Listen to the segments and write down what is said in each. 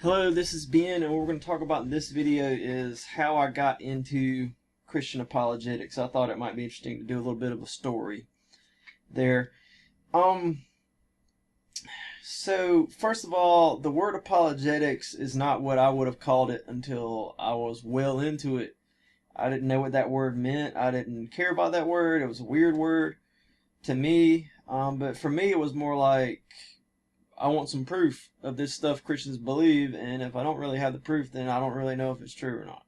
Hello, this is Ben, and what we're going to talk about in this video is how I got into Christian apologetics. I thought it might be interesting to do a little bit of a story there. Um, so first of all, the word apologetics is not what I would have called it until I was well into it. I didn't know what that word meant. I didn't care about that word. It was a weird word to me. But for me, it was more like I want some proof of this stuff Christians believe, and if I don't really have the proof, then I don't really know if it's true or not.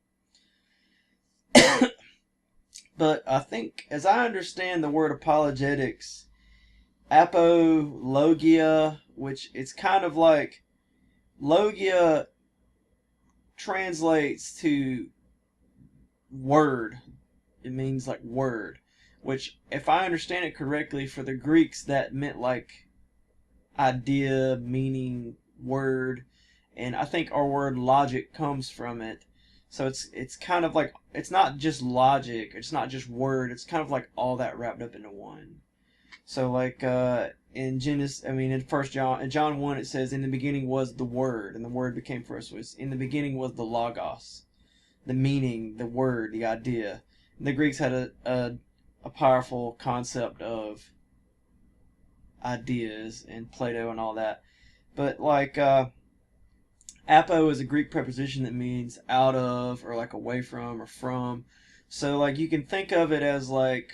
But I think, as I understand the word apologetics, apologia, which it's kind of like logia translates to word. It means like word, which, if I understand it correctly, for the Greeks that meant like idea, meaning, word, and I think our word logic comes from it. So it's kind of like, it's not just logic, it's not just word, it's kind of like all that wrapped up into one. So like in Genesis, in First John, in John 1, it says, "In the beginning was the Word, and the Word became flesh." Was in the beginning was the logos, the meaning, the word, the idea. And the Greeks had a powerful concept of ideas and Plato and all that. But like apo is a Greek preposition that means out of, or like away from, or from. So like you can think of it as like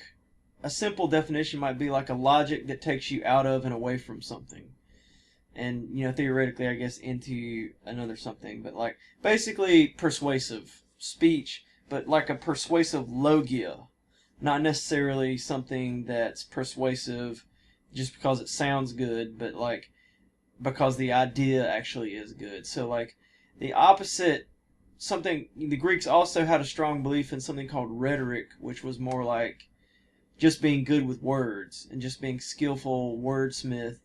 a simple definition might be like a logic that takes you out of and away from something. And theoretically I guess into another something, but like basically persuasive speech, but like a persuasive logia, not necessarily something that's persuasive just because it sounds good, but like because the idea actually is good. So like the opposite, something, the Greeks also had a strong belief in something called rhetoric, which was more like just being good with words and just being skillful wordsmith.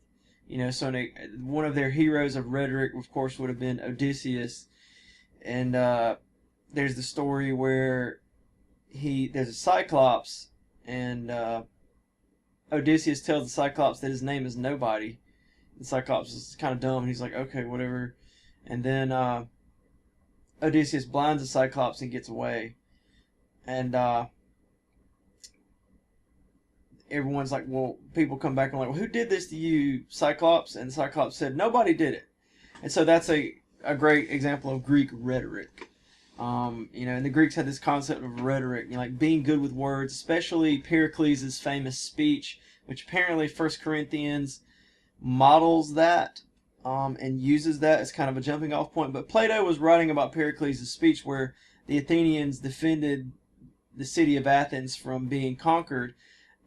So one of their heroes of rhetoric, of course, would have been Odysseus. And there's the story where there's a Cyclops, and Odysseus tells the Cyclops that his name is Nobody. The Cyclops is kind of dumb, and he's like, okay, whatever. And then Odysseus blinds the Cyclops and gets away. And everyone's like, well, people come back and like, well, who did this to you, Cyclops? And the Cyclops said, nobody did it. And so that's a great example of Greek rhetoric. And the Greeks had this concept of rhetoric, like being good with words, especially Pericles' famous speech, which apparently 1 Corinthians models that, and uses that as kind of a jumping off point. But Plato was writing about Pericles' speech where the Athenians defended the city of Athens from being conquered,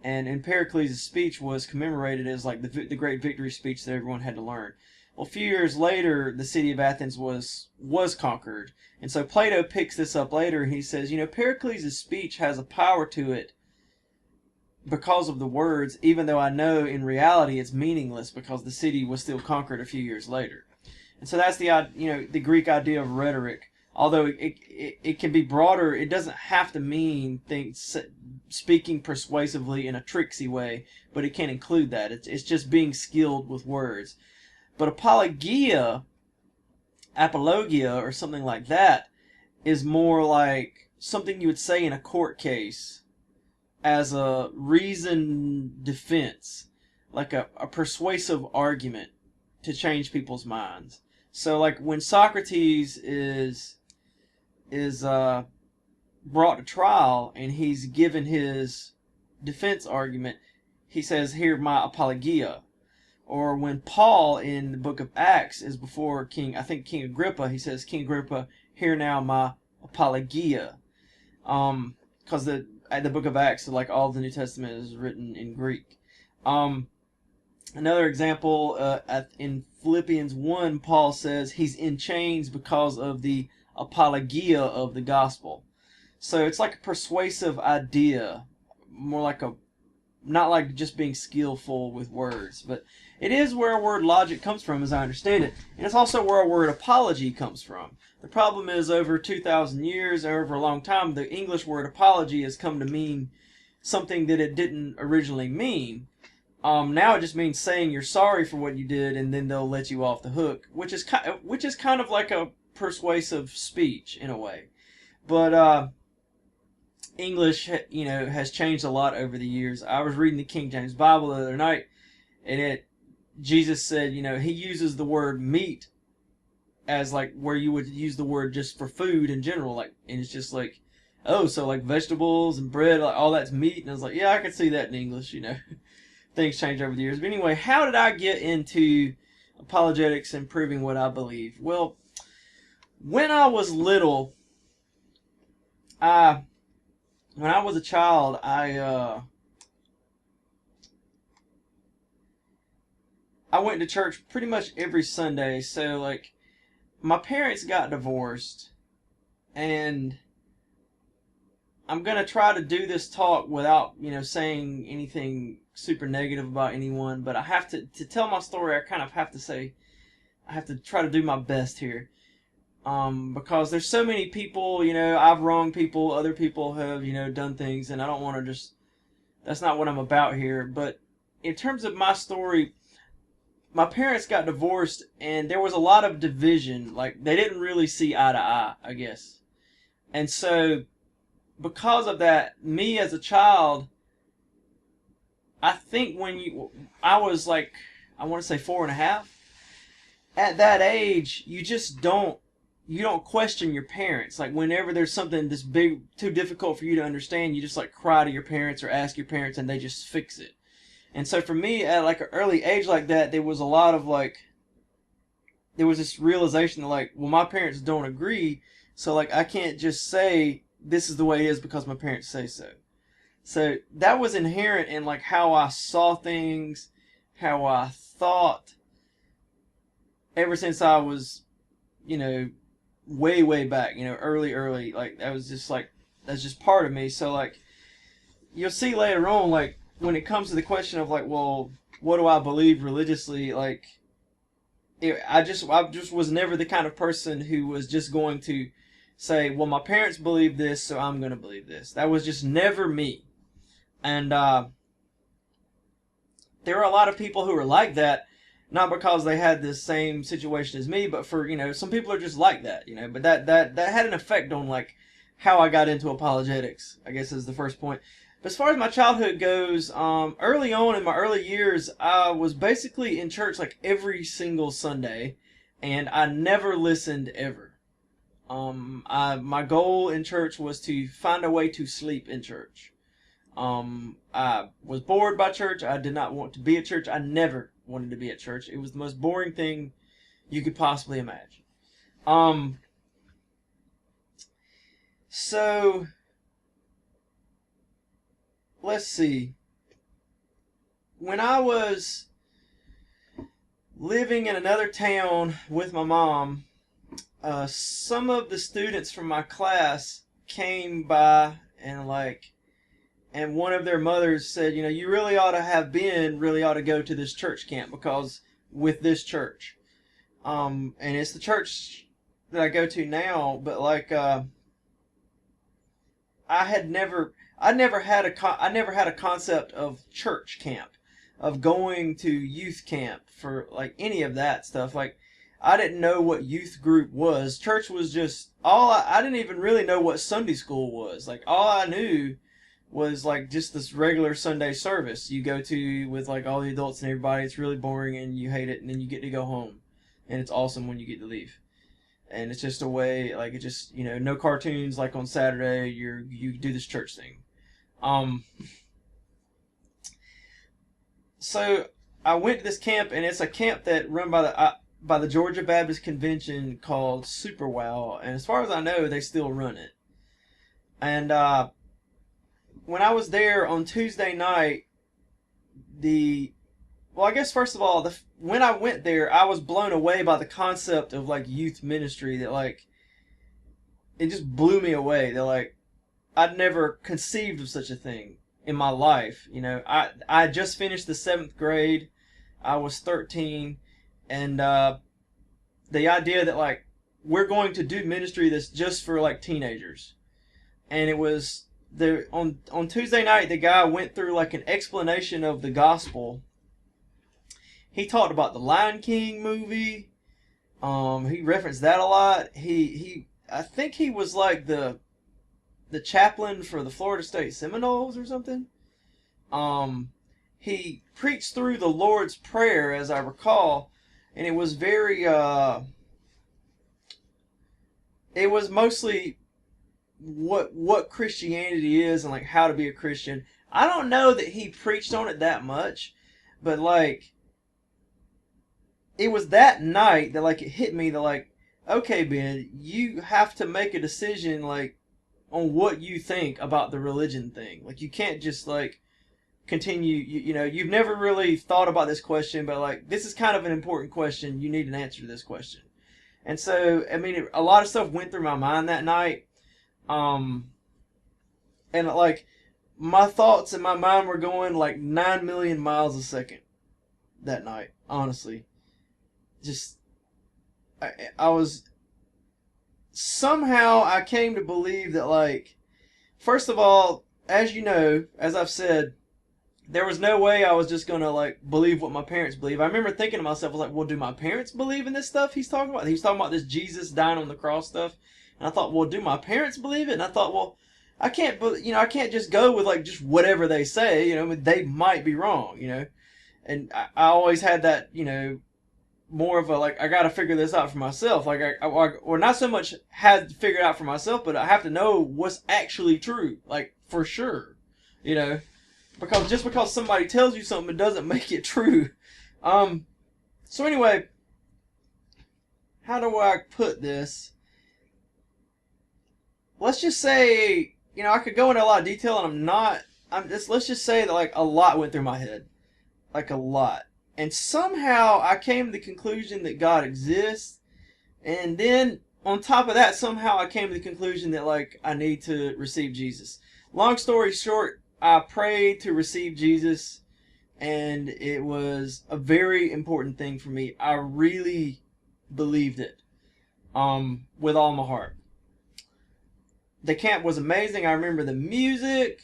and Pericles' speech was commemorated as like the great victory speech that everyone had to learn. Well, a few years later, the city of Athens was conquered, and so Plato picks this up later, and he says, Pericles' speech has a power to it because of the words, even though I know in reality it's meaningless because the city was still conquered a few years later. And so that's the Greek idea of rhetoric. Although it can be broader, it doesn't have to mean speaking persuasively in a tricksy way, but it can include that. It's just being skilled with words. But apologia, or something like that, is more like something you would say in a court case as a reasoned defense, like a persuasive argument to change people's minds. So like when Socrates is brought to trial and he's given his defense argument, he says, "Here, my apologia." Or when Paul in the book of Acts is before King Agrippa, he says, "King Agrippa, hear now my apologia." Because the book of Acts, like all the New Testament, is written in Greek. Another example, in Philippians 1, Paul says he's in chains because of the apologia of the gospel. So it's like a persuasive idea, more like not like just being skillful with words, but it is where our word logic comes from, as I understand it, and it's also where our word apology comes from. The problem is, over 2,000 years, or over a long time, the English word apology has come to mean something that it didn't originally mean. Now it just means saying you're sorry for what you did, and then they'll let you off the hook, which is kind of like a persuasive speech in a way. But English, has changed a lot over the years. I was reading the King James Bible the other night, and Jesus said, he uses the word meat as like where you would use the word just for food in general, like, and it's just like, oh, so like vegetables and bread, like all that's meat, and I was like, yeah, I can see that in English. Things change over the years. But anyway, how did I get into apologetics and proving what I believe? Well, when I was little, when I was a child, I went to church pretty much every Sunday. So like, my parents got divorced, and I'm gonna try to do this talk without saying anything super negative about anyone. But I have to tell my story. I kind of have to say, I have to try to do my best here. Because there's so many people, I've wronged people, other people have, done things, and I don't want to that's not what I'm about here. But in terms of my story, my parents got divorced, and there was a lot of division. Like, they didn't really see eye to eye, I guess. And so, because of that, me as a child, I think I was like, I want to say 4.5. At that age, you don't question your parents. Like, whenever there's something this big, too difficult for you to understand, you just like cry to your parents or ask your parents, and they just fix it. And so for me, at like an early age like that, there was a lot of like, there was this realization that like, well, my parents don't agree, so like I can't just say this is the way it is because my parents say so. So that was inherent in like how I saw things, how I thought, ever since I was, way back, early, like that's just part of me. So like, you'll see later on, like when it comes to the question of like, well, what do I believe religiously? Like, I just was never the kind of person who was just going to say, well, my parents believe this, so I'm going to believe this. That was just never me. And there are a lot of people who are like that, not because they had this same situation as me, but for, some people are just like that, but that had an effect on like how I got into apologetics, I guess, is the first point. But as far as my childhood goes, early on in my early years, I was basically in church like every single Sunday, and I never listened ever. My goal in church was to find a way to sleep in church. I was bored by church. I did not want to be at church. I never wanted to be at church. It was the most boring thing you could possibly imagine. So let's see. When I was living in another town with my mom, some of the students from my class came by, and one of their mothers said, you really ought to go to this church camp, because with this church, and it's the church that I go to now, but like, I never had a concept of church camp, of going to youth camp for like any of that stuff. Like, I didn't know what youth group was. Church was just I didn't even really know what Sunday school was. Like, all I knew was like just this regular Sunday service you go to with like all the adults and everybody. It's really boring and you hate it, and then you get to go home, and it's awesome when you get to leave. And it's just a way, like, it just, no cartoons, like on Saturday, you do this church thing. So I went to this camp, and it's a camp that run by the Georgia Baptist Convention called Super Wow, and as far as I know, they still run it. And when I was there on Tuesday night, well, I guess first of all, when I went there, I was blown away by the concept of like youth ministry. That like, it just blew me away. That like, I'd never conceived of such a thing in my life. I just finished the 7th grade. I was 13, and the idea that like, we're going to do ministry that's just for like teenagers, and it was on Tuesday night, the guy went through like an explanation of the gospel, He talked about the Lion King movie. He referenced that a lot. I think he was like the chaplain for the Florida State Seminoles or something. He preached through the Lord's Prayer, as I recall, and it was very it was mostly what Christianity is and like how to be a Christian. I don't know that he preached on it that much, but like it was that night that like it hit me that like, okay, Ben, you have to make a decision like on what you think about the religion thing. Like you can't just like continue, you know, you've never really thought about this question, but like this is kind of an important question. You need an answer to this question. And so, I mean, a lot of stuff went through my mind that night. And like my thoughts in my mind were going like 9 million miles a second that night, honestly. Just, I was, somehow I came to believe that like, first of all, as you know, as I've said, there was no way I was just gonna like believe what my parents believe. I remember thinking to myself, I was like, well, do my parents believe in this stuff he's talking about? He's talking about this Jesus dying on the cross stuff. And I thought, well, do my parents believe it? And I thought, well, I can't, I can't just go with like just whatever they say, you know, I mean, they might be wrong, you know. And I always had that, you know, more of a like, I got to figure this out for myself. Like, or not so much had to figure it out for myself, but I have to know what's actually true, like for sure, you know. Because just because somebody tells you something, it doesn't make it true. So anyway, how do I put this? Let's just say, you know, I could go into a lot of detail, and let's just say that like a lot went through my head, like a lot, and somehow I came to the conclusion that God exists, and then on top of that, somehow I came to the conclusion that like I need to receive Jesus. Long story short, I prayed to receive Jesus, and it was a very important thing for me. I really believed it, with all my heart. The camp was amazing. I remember the music.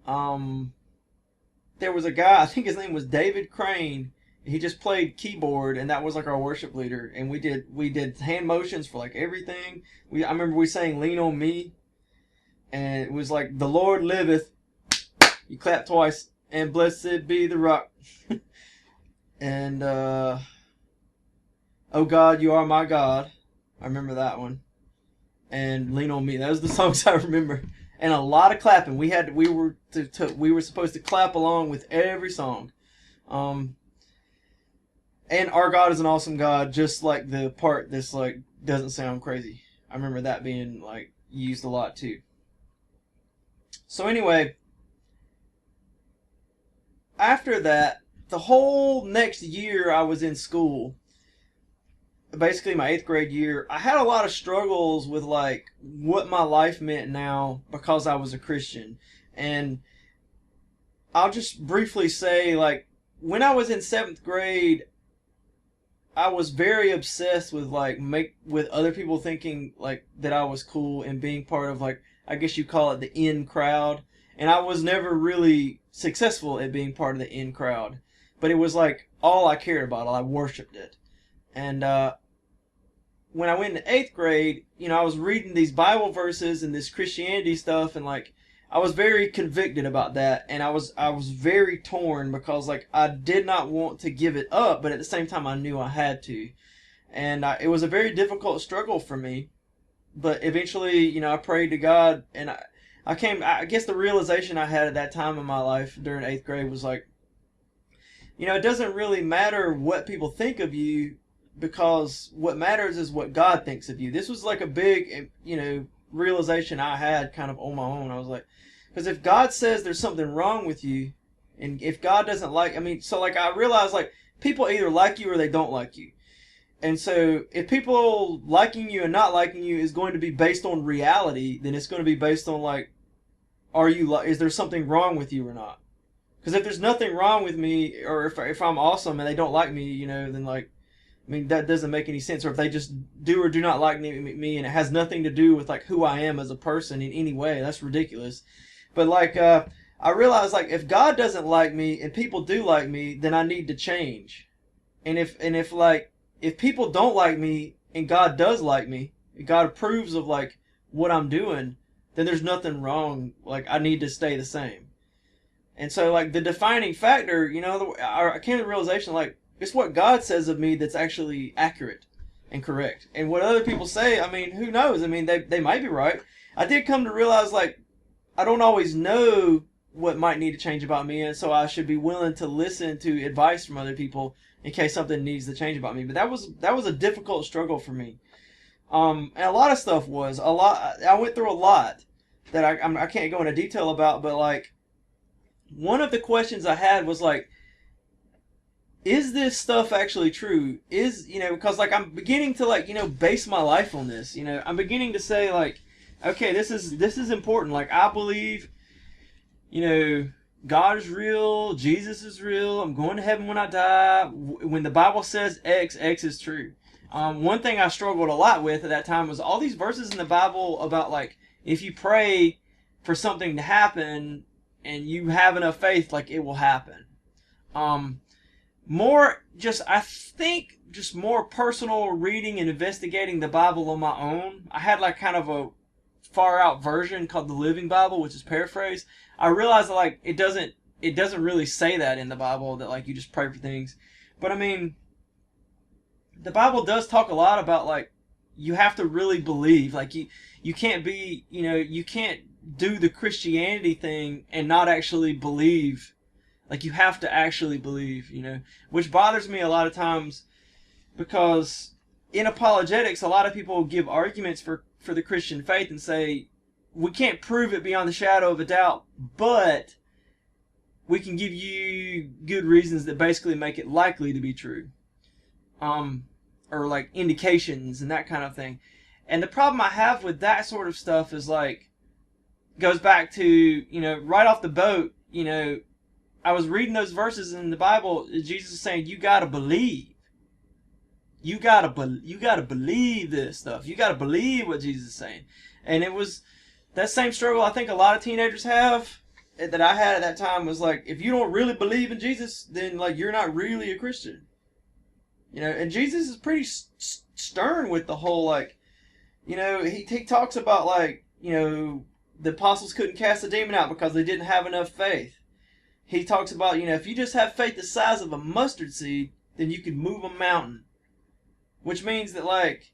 There was a guy, I think his name was David Crane. He just played keyboard, and that was like our worship leader. And we did hand motions for like everything. I remember we sang "Lean on Me," and it was like, "The Lord liveth." You clap twice, and blessed be the rock. And, oh God, you are my God. I remember that one. And Lean on Me. Those are the songs I remember. And a lot of clapping. We were supposed to clap along with every song. And our God is an awesome God, just like the part that's like, doesn't sound crazy. I remember that being like used a lot too. So anyway, after that, the whole next year I was in school, basically my 8th grade year, I had a lot of struggles with like what my life meant now because I was a Christian. And I'll just briefly say, like, when I was in 7th grade, I was very obsessed with like with other people thinking like that I was cool and being part of like, I guess you call it the in crowd. And I was never really successful at being part of the in crowd. But it was like all I cared about. I worshipped it. And when I went into 8th grade, you know, I was reading these Bible verses and this Christianity stuff, and like I was very convicted about that, and I was very torn because like I did not want to give it up, but at the same time I knew I had to. And it was a very difficult struggle for me. But eventually, you know, I prayed to God, and I guess the realization I had at that time in my life during 8th grade was like, you know, it doesn't really matter what people think of you, because what matters is what God thinks of you. This was like a big, you know, realization I had kind of on my own. I was like, because if God says there's something wrong with you, and if God doesn't like, I mean, so like I realized like people either like you or they don't like you. And so if people liking you and not liking you is going to be based on reality, then it's going to be based on like, is there something wrong with you or not? Because if there's nothing wrong with me, or if I'm awesome and they don't like me, you know, then like, I mean, that doesn't make any sense. Or if they just do or do not like me and it has nothing to do with like who I am as a person in any way, that's ridiculous. But like, I realized like if God doesn't like me and people do like me, then I need to change. And if like if people don't like me and God does like me, and God approves of like what I'm doing, then there's nothing wrong. Like I need to stay the same. And so like the defining factor, I came to the realization like it's what God says of me that's actually accurate and correct. And what other people say, I mean, who knows? I mean, they might be right. I did come to realize like I don't always know what might need to change about me, and so I should be willing to listen to advice from other people in case something needs to change about me. But that was a difficult struggle for me. And a lot of stuff was a lot. I went through a lot that I can't go into detail about, but like one of the questions I had was like, is this stuff actually true? Because like I'm beginning to like base my life on this. I'm beginning to say like, okay, this is important. Like I believe, God is real, Jesus is real. I'm going to heaven when I die. When the Bible says X, X is true. One thing I struggled a lot with at that time was all these verses in the Bible about like if you pray for something to happen and you have enough faith, like it will happen. I think just more personal reading and investigating the Bible on my own. I had like kind of a far out version called the Living Bible, which is paraphrased. I realized that like it doesn't really say that in the Bible that like you just pray for things. But I mean, the Bible does talk a lot about like you have to really believe. Like you can't be, you can't do the Christianity thing and not actually believe. Like you have to actually believe, which bothers me a lot of times because in apologetics, a lot of people give arguments for the Christian faith and say, we can't prove it beyond the shadow of a doubt, but we can give you good reasons that basically make it likely to be true. Or like indications and that kind of thing. And the problem I have with that sort of stuff is like, goes back to, right off the boat, I was reading those verses in the Bible. Jesus is saying, you gotta believe. You gotta believe this stuff. You gotta believe what Jesus is saying. And it was that same struggle I think a lot of teenagers have that I had at that time was like, if you don't really believe in Jesus, then like you're not really a Christian. And Jesus is pretty stern with the whole like, he talks about like, the apostles couldn't cast a demon out because they didn't have enough faith. He talks about, if you just have faith the size of a mustard seed, then you can move a mountain. Which means that like,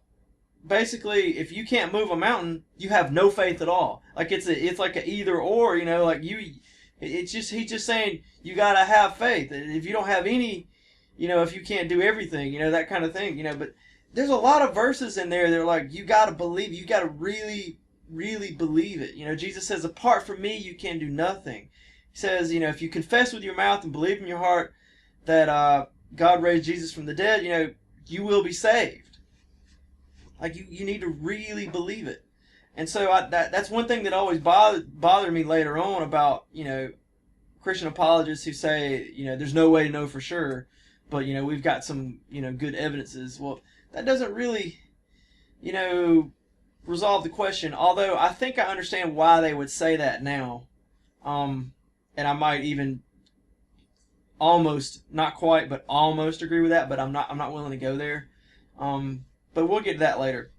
basically, if you can't move a mountain, you have no faith at all. Like it's like a either or, like he's just saying you gotta have faith. If you don't have any, if you can't do everything, that kind of thing, But there's a lot of verses in there that are like, you gotta believe, you gotta really, really believe it. Jesus says, apart from me, you can do nothing. He says, if you confess with your mouth and believe in your heart that God raised Jesus from the dead, you will be saved. Like you need to really believe it. And so that's one thing that always bothered me later on about, Christian apologists who say, there's no way to know for sure, but, we've got some, good evidences. Well, that doesn't really, resolve the question. Although I think I understand why they would say that now. And I might even almost, not quite, but almost agree with that, but I'm not willing to go there. But we'll get to that later.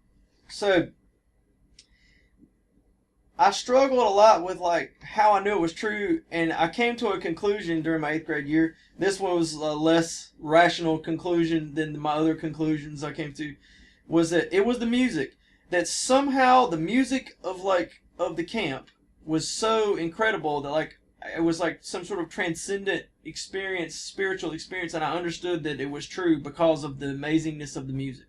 So I struggled a lot with like how I knew it was true, and I came to a conclusion during my 8th grade year. This was a less rational conclusion than my other conclusions I came to, was that it was the music. That somehow the music of the camp was so incredible that like it was like some sort of transcendent experience, spiritual experience, and I understood that it was true because of the amazingness of the music.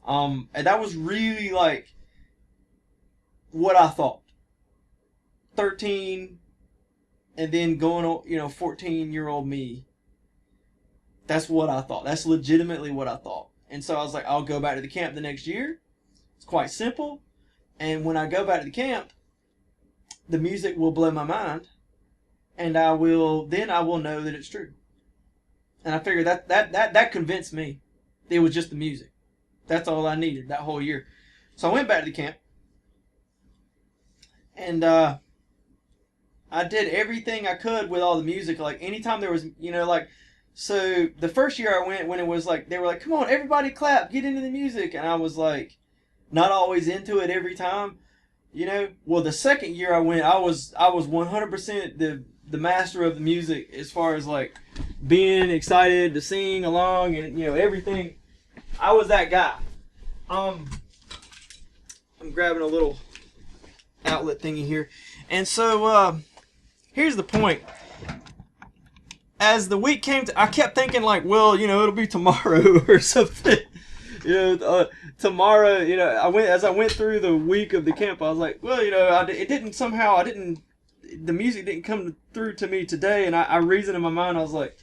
And that was really like what I thought. 13 and then going on, 14-year-old me. That's what I thought. That's legitimately what I thought. And so I was like, I'll go back to the camp the next year. It's quite simple. And when I go back to the camp, the music will blow my mind, and I will know that it's true. And I figured that convinced me. It was just the music. That's all I needed that whole year. So I went back to the camp, and I did everything I could with all the music. Like anytime there was, So the first year I went, when it was like they were like, "Come on, everybody clap, get into the music," and I was like, not always into it every time, you know. Well, the second year I went, I was 100% the master of the music as far as like being excited to sing along and everything. I was that guy. I'm grabbing a little outlet thingy here, and so here's the point. As the week came I kept thinking like, well, it'll be tomorrow or something. Tomorrow, as I went through the week of the camp, I was like, well, the music didn't come through to me today, and I reasoned in my mind, I was like,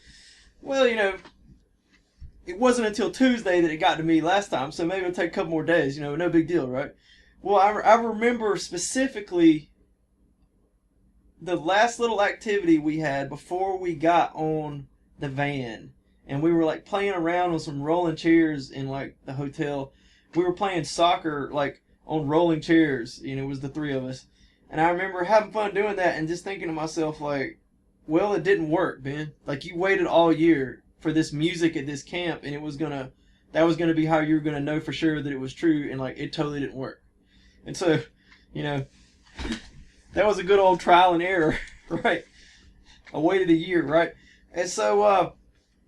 well, it wasn't until Tuesday that it got to me last time, so maybe it'll take a couple more days, no big deal, right? Well, I remember specifically the last little activity we had before we got on the van, and we were like playing around on some rolling chairs in like the hotel. We were playing soccer like on rolling chairs, it was the three of us. And I remember having fun doing that and just thinking to myself like, well, it didn't work, Ben. Like, you waited all year for this music at this camp, and that was gonna be how you were gonna know for sure that it was true, and like it totally didn't work. And so, that was a good old trial and error, right? I waited a year, right? And so,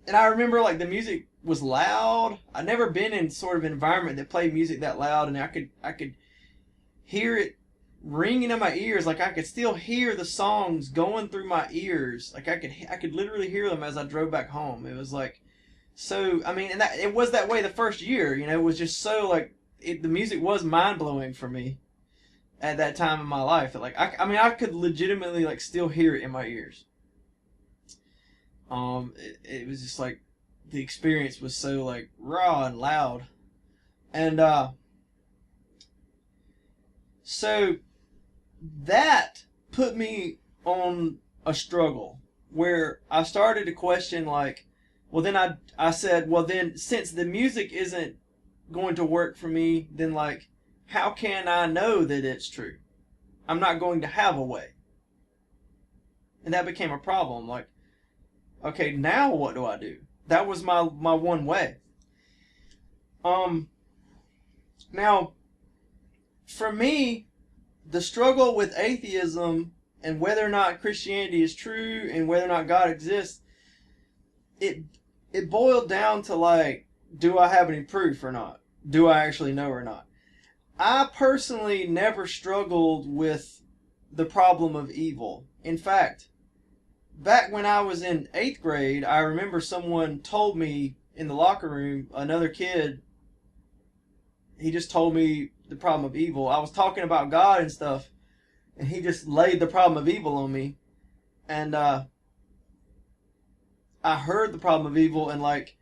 and I remember like the music was loud. I'd never been in sort of an environment that played music that loud, and I could hear it ringing in my ears. Like, I could still hear the songs going through my ears. Like, I could literally hear them as I drove back home. It was like, so, I mean, and it was that way the first year, it was just so like, the music was mind blowing for me at that time in my life. Like, I mean, I could legitimately like still hear it in my ears. It was just like, the experience was so like raw and loud. And so that put me on a struggle where I started to question like, well, then I said, well, then since the music isn't going to work for me, then like, how can I know that it's true? I'm not going to have a way. And that became a problem. Like, okay, now what do I do? That was my one way. Now, for me, the struggle with atheism and whether or not Christianity is true and whether or not God exists, it boiled down to like, do I have any proof or not? Do I actually know or not? I personally never struggled with the problem of evil. In fact, back when I was in 8th grade, I remember someone told me in the locker room, another kid, he just told me the problem of evil. I was talking about God and stuff, and he just laid the problem of evil on me. And I heard the problem of evil, and like,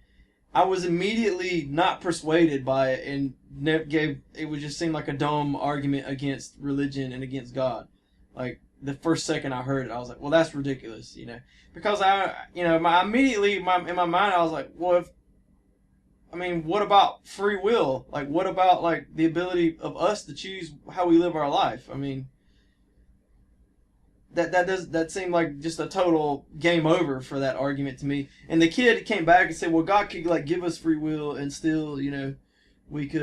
I was immediately not persuaded by it, and it would just seem like a dumb argument against religion and against God. Like, the first second I heard it, I was like, well, that's ridiculous, because in my mind, I was like, well, what about free will? Like, what about like the ability of us to choose how we live our life? I mean, that seemed like just a total game over for that argument to me. And the kid came back and said, well, God could like give us free will and still, we could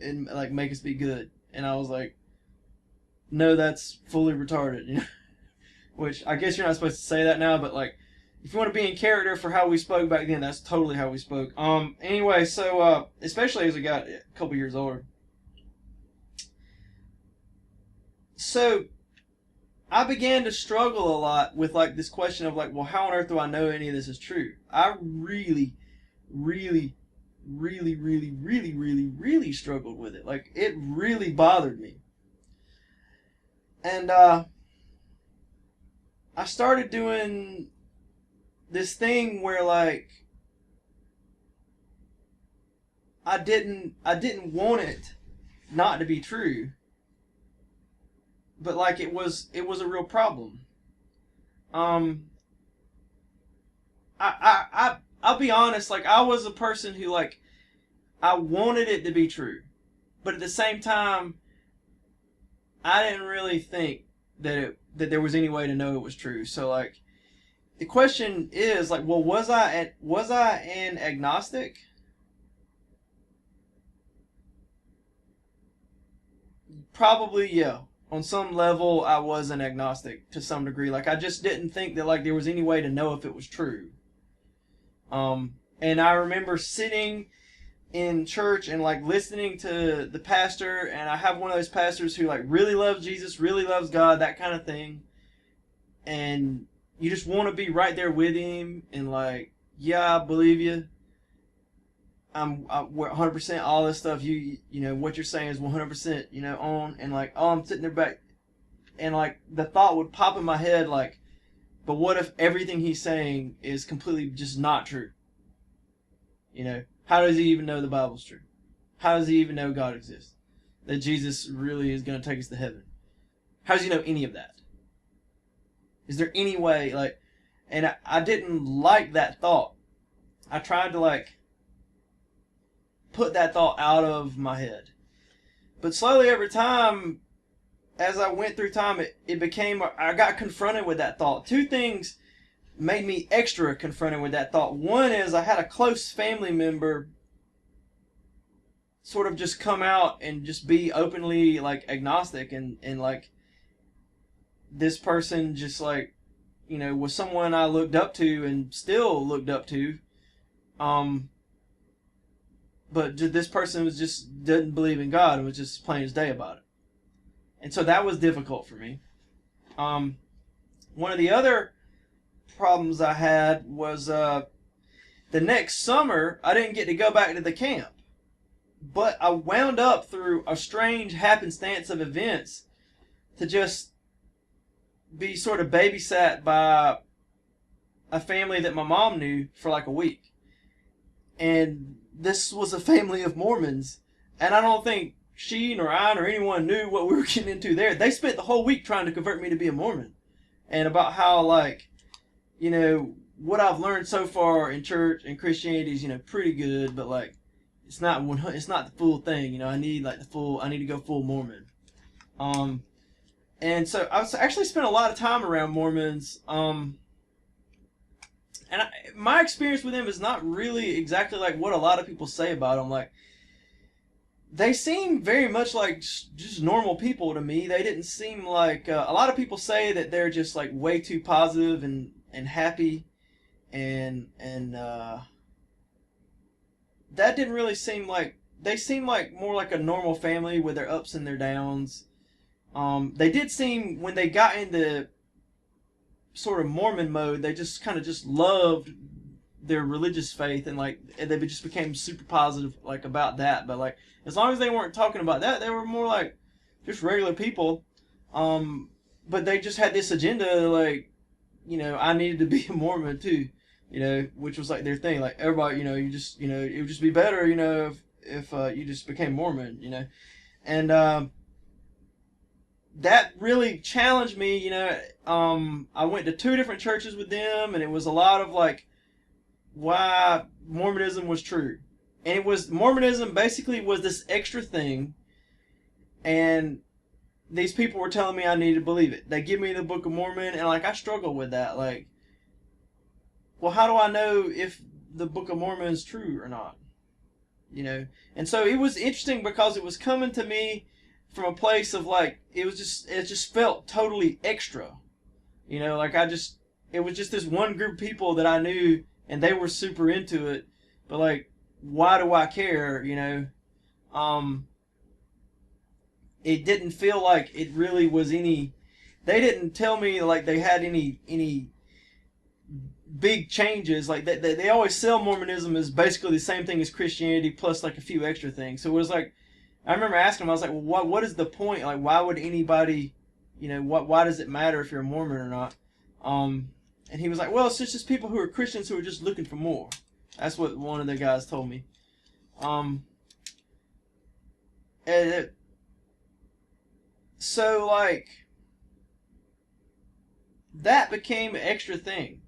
and like make us be good. And I was like, no, that's fully retarded, Which I guess you're not supposed to say that now, but like, if you want to be in character for how we spoke back then, that's totally how we spoke. Anyway, so especially as I got a couple years older. So I began to struggle a lot with like this question of like, well, how on earth do I know any of this is true? I really, really, really, really, really, really, really struggled with it. Like, it really bothered me. And I started doing this thing where like I didn't want it not to be true, but like it was a real problem. I'll be honest, like, I was a person who like, I wanted it to be true, but at the same time, I didn't really think that there was any way to know it was true. So like, the question is like, well, was I an agnostic? Probably, yeah. On some level, I was an agnostic to some degree. Like, I just didn't think that like there was any way to know if it was true. And I remember sitting in church and like listening to the pastor, and I have one of those pastors who like really loves Jesus, really loves God, that kind of thing. And you just want to be right there with him and like, yeah, I believe you. We're 100% all this stuff. You know what you're saying is 100% on, and like, oh, I'm sitting there back, and like the thought would pop in my head like, but what if everything he's saying is completely just not true? How does he even know the Bible's true? How does he even know God exists? That Jesus really is going to take us to heaven? How does he know any of that? Is there any way like? And I didn't like that thought. I tried to like put that thought out of my head. But slowly over time, as I went through time, it became, I got confronted with that thought. Two things made me extra confronted with that thought. One is I had a close family member sort of just come out and just be openly like agnostic, and like this person just like, was someone I looked up to and still looked up to. But this person was just didn't believe in God and was just plain as day about it. And so that was difficult for me. One of the other problems I had was the next summer I didn't get to go back to the camp. But I wound up through a strange happenstance of events to just be sort of babysat by a family that my mom knew for like a week. And this was a family of Mormons. And I don't think she nor I nor anyone knew what we were getting into there. They spent the whole week trying to convert me to be a Mormon. And about how, like, what I've learned so far in church and Christianity is, pretty good, but like, it's not the full thing. I need to go full Mormon. And so I actually spent a lot of time around Mormons. And my experience with them is not really exactly like what a lot of people say about them. Like, they seem very much like just normal people to me. They didn't seem like a lot of people say that they're just like way too positive and happy, and that didn't really seem like. They seem like more like a normal family with their ups and their downs. They did seem, when they got into sort of Mormon mode, they just kind of just loved their religious faith, and like they just became super positive like about that. But like, as long as they weren't talking about that, they were more like just regular people. But they just had this agenda, like, I needed to be a Mormon too, which was like their thing. Like, everybody, it would just be better, if you just became Mormon, and that really challenged me. I went to two different churches with them, and it was a lot of like why Mormonism was true. And it was, Mormonism basically was this extra thing, and these people were telling me I needed to believe it. They give me the Book of Mormon, and like, I struggle with that. Like, well, how do I know if the Book of Mormon is true or not? And so it was interesting because it was coming to me from a place of like, it just felt totally extra. Like, it was just this one group of people that I knew, and they were super into it. But like, why do I care? It didn't feel like it really was any. They didn't tell me like they had any big changes. Like, they always sell Mormonism as basically the same thing as Christianity plus like a few extra things. So it was like, I remember asking him, I was like, well, what is the point? Like, why would anybody, why does it matter if you're a Mormon or not? And he was like, well, it's just people who are Christians who are just looking for more. That's what one of the guys told me. So like, that became an extra thing,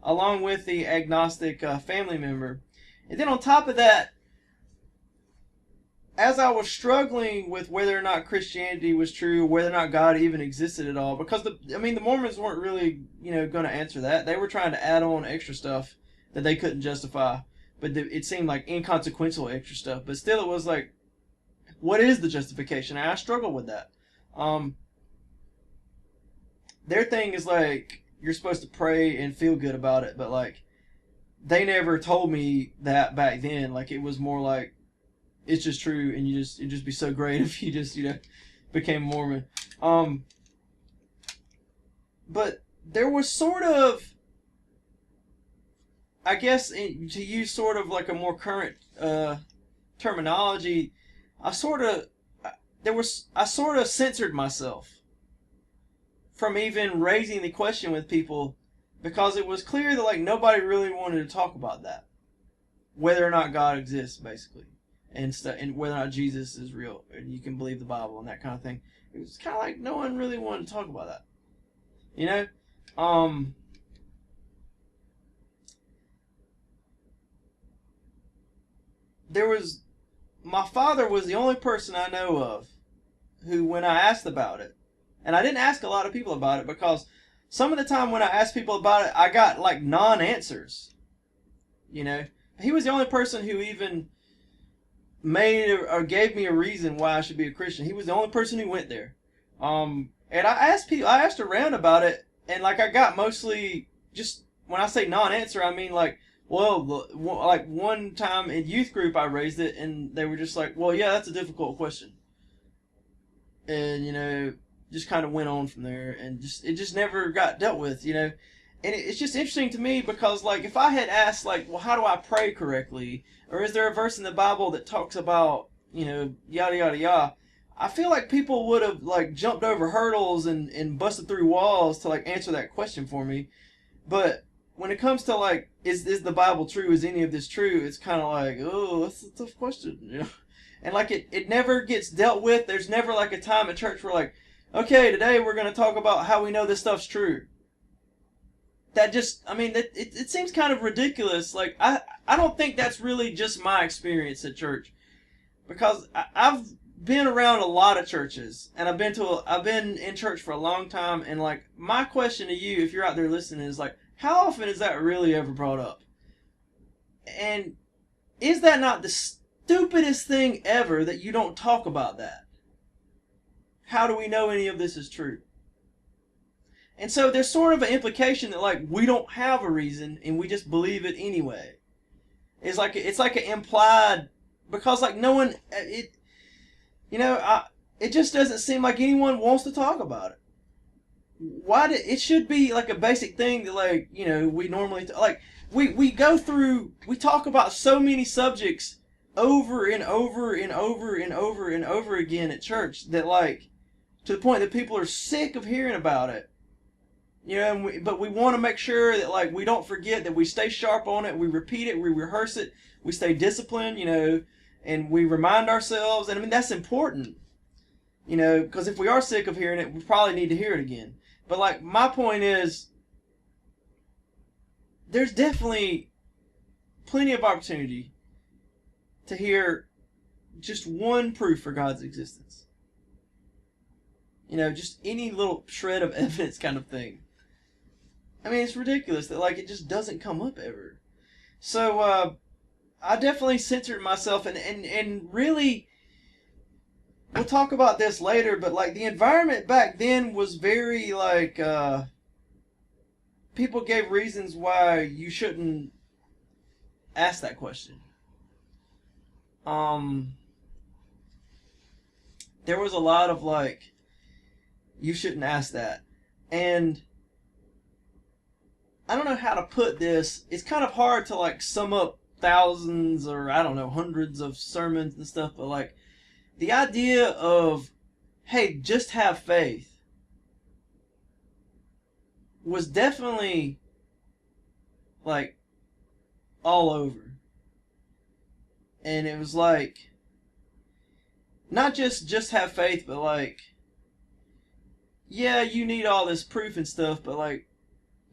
along with the agnostic family member. And then on top of that, as I was struggling with whether or not Christianity was true, whether or not God even existed at all, because the Mormons weren't really, going to answer that. They were trying to add on extra stuff that they couldn't justify, but it seemed like inconsequential extra stuff. But still, it was like, what is the justification? And I struggle with that. Their thing is like, you're supposed to pray and feel good about it, but like, they never told me that back then. Like, it was more like, it's just true, and it'd just be so great if you just, became Mormon. But there was sort of, I guess, to use sort of like a more current terminology, I sort of censored myself from even raising the question with people, because it was clear that like nobody really wanted to talk about that, whether or not God exists, basically, and whether or not Jesus is real and you can believe the Bible and that kind of thing. It was kind of like no one really wanted to talk about that, My father was the only person I know of who, when I asked about it, and I didn't ask a lot of people about it, because some of the time when I asked people about it, I got like non-answers. He was the only person who even made or gave me a reason why I should be a Christian. He was the only person who went there. And I asked around about it, and like I got mostly just, when I say non-answer, I mean like, well, like one time in youth group I raised it, and they were just like, well, yeah, that's a difficult question. And just kind of went on from there, and it just never got dealt with. And it's just interesting to me, because like if I had asked like, well, how do I pray correctly, or is there a verse in the Bible that talks about yada yada yada, I feel like people would have like jumped over hurdles and busted through walls to like answer that question for me. But when it comes to like, is the Bible true? Is any of this true? It's kind of like, oh, that's a tough question, And like it never gets dealt with. There's never like a time at church where like, okay, today we're going to talk about how we know this stuff's true. That just, it seems kind of ridiculous. Like, I don't think that's really just my experience at church. Because I've been around a lot of churches, and I've been in church for a long time, and like, my question to you, if you're out there listening, is like, how often is that really ever brought up? And is that not the stupidest thing ever, that you don't talk about that? How do we know any of this is true? And so there's sort of an implication that like we don't have a reason and we just believe it anyway. It's like an implied, because like no one, it just doesn't seem like anyone wants to talk about it. It should be like a basic thing that like we normally we talk about so many subjects over and over and over and over and over again at church, that like, to the point that people are sick of hearing about it. But we want to make sure that like we don't forget, that we stay sharp on it, we repeat it, we rehearse it, we stay disciplined, and we remind ourselves. And that's important, because if we are sick of hearing it, we probably need to hear it again. But like, my point is, there's definitely plenty of opportunity to hear just one proof for God's existence. Just any little shred of evidence kind of thing. It's ridiculous that like it just doesn't come up ever. So I definitely censored myself, and really, we'll talk about this later, but like the environment back then was very like, people gave reasons why you shouldn't ask that question. There was a lot of like, you shouldn't ask that. And I don't know how to put this. It's kind of hard to like sum up thousands or I don't know, hundreds of sermons and stuff, but like the idea of, hey, just have faith, was definitely like all over. And it was like, not just have faith, but like, yeah, you need all this proof and stuff, but like,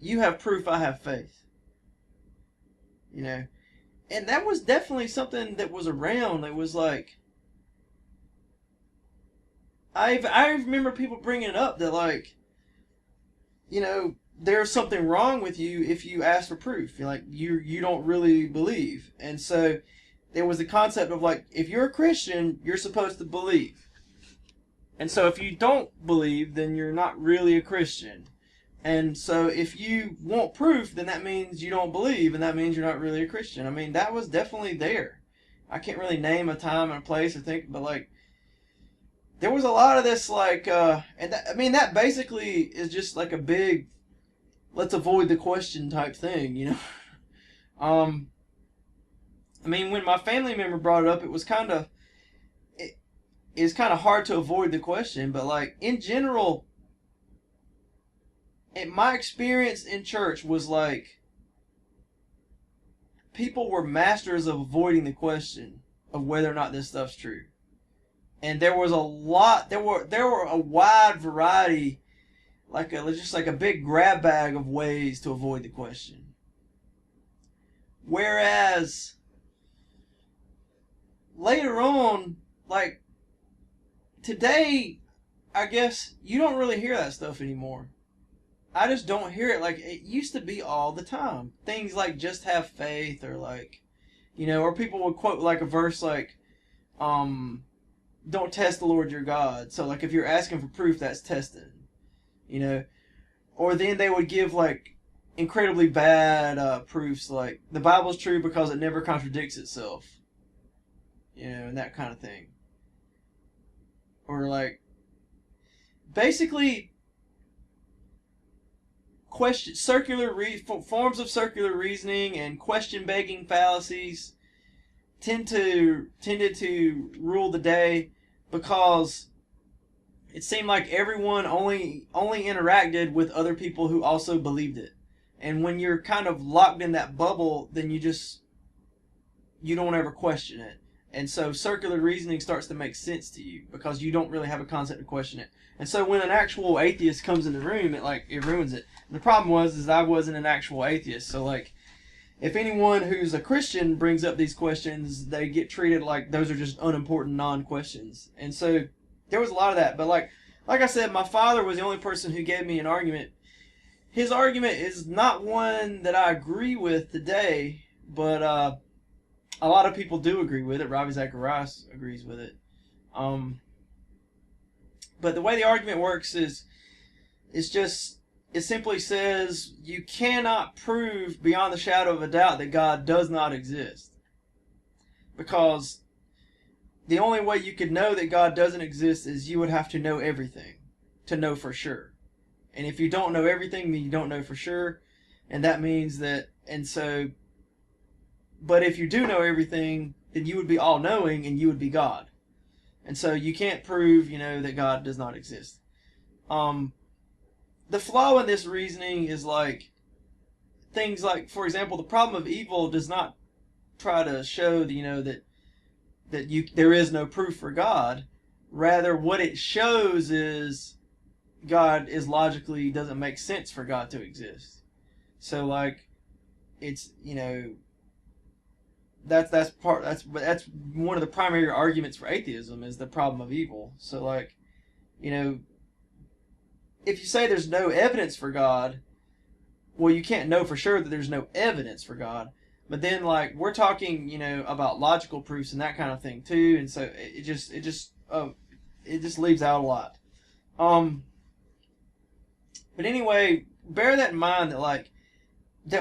you have proof, I have faith. And that was definitely something that was around. It was like, I remember people bringing it up that, like, there's something wrong with you if you ask for proof. You're like, you don't really believe. And so there was the concept of, like, if you're a Christian, you're supposed to believe. And so if you don't believe, then you're not really a Christian. And so if you want proof, then that means you don't believe, and that means you're not really a Christian. I mean, that was definitely there. I can't really name a time and a place or think, but, like, there was a lot of this, like, and that, I mean, that basically is just like a big, let's avoid the question type thing, I mean, when my family member brought it up, it was kind of, it's kind of hard to avoid the question, but, like, in general, my experience in church was like, people were masters of avoiding the question of whether or not this stuff's true. And there was a lot, there were a wide variety, just like a big grab bag of ways to avoid the question. Whereas later on, like today, I guess you don't really hear that stuff anymore. I just don't hear it like it used to be all the time. Things like just have faith, or like, or people would quote like a verse like, don't test the Lord your God. So, like, if you're asking for proof, that's testing, Or then they would give, like, incredibly bad proofs, like, the Bible's true because it never contradicts itself, and that kind of thing. Or, like, basically, forms of circular reasoning and question-begging fallacies tended to rule the day, because it seemed like everyone only interacted with other people who also believed it. And when you're kind of locked in that bubble, then you don't ever question it. And so circular reasoning starts to make sense to you because you don't really have a concept to question it. And so when an actual atheist comes in the room, it ruins it. And the problem is I wasn't an actual atheist, so, like, if anyone who's a Christian brings up these questions, they get treated like those are just unimportant non-questions. And so there was a lot of that. But like I said, my father was the only person who gave me an argument. His argument is not one that I agree with today, but a lot of people do agree with it. Ravi Zacharias agrees with it. But the way the argument works is it simply says you cannot prove beyond the shadow of a doubt that God does not exist. Because the only way you could know that God doesn't exist is you would have to know everything to know for sure. And if you don't know everything, then you don't know for sure. And that means that, but if you do know everything, then you would be all-knowing and you would be God. And so you can't prove, that God does not exist. The flaw in this reasoning is like things like, for example, the problem of evil does not try to show that there is no proof for God. Rather, what it shows is God is logically doesn't make sense for God to exist. So, like, it's that's one of the primary arguments for atheism is the problem of evil. So, like, if you say there's no evidence for God, well, you can't know for sure that there's no evidence for God. But then, like, we're talking, about logical proofs and that kind of thing too, and so it just leaves out a lot. But anyway, bear that in mind that, like,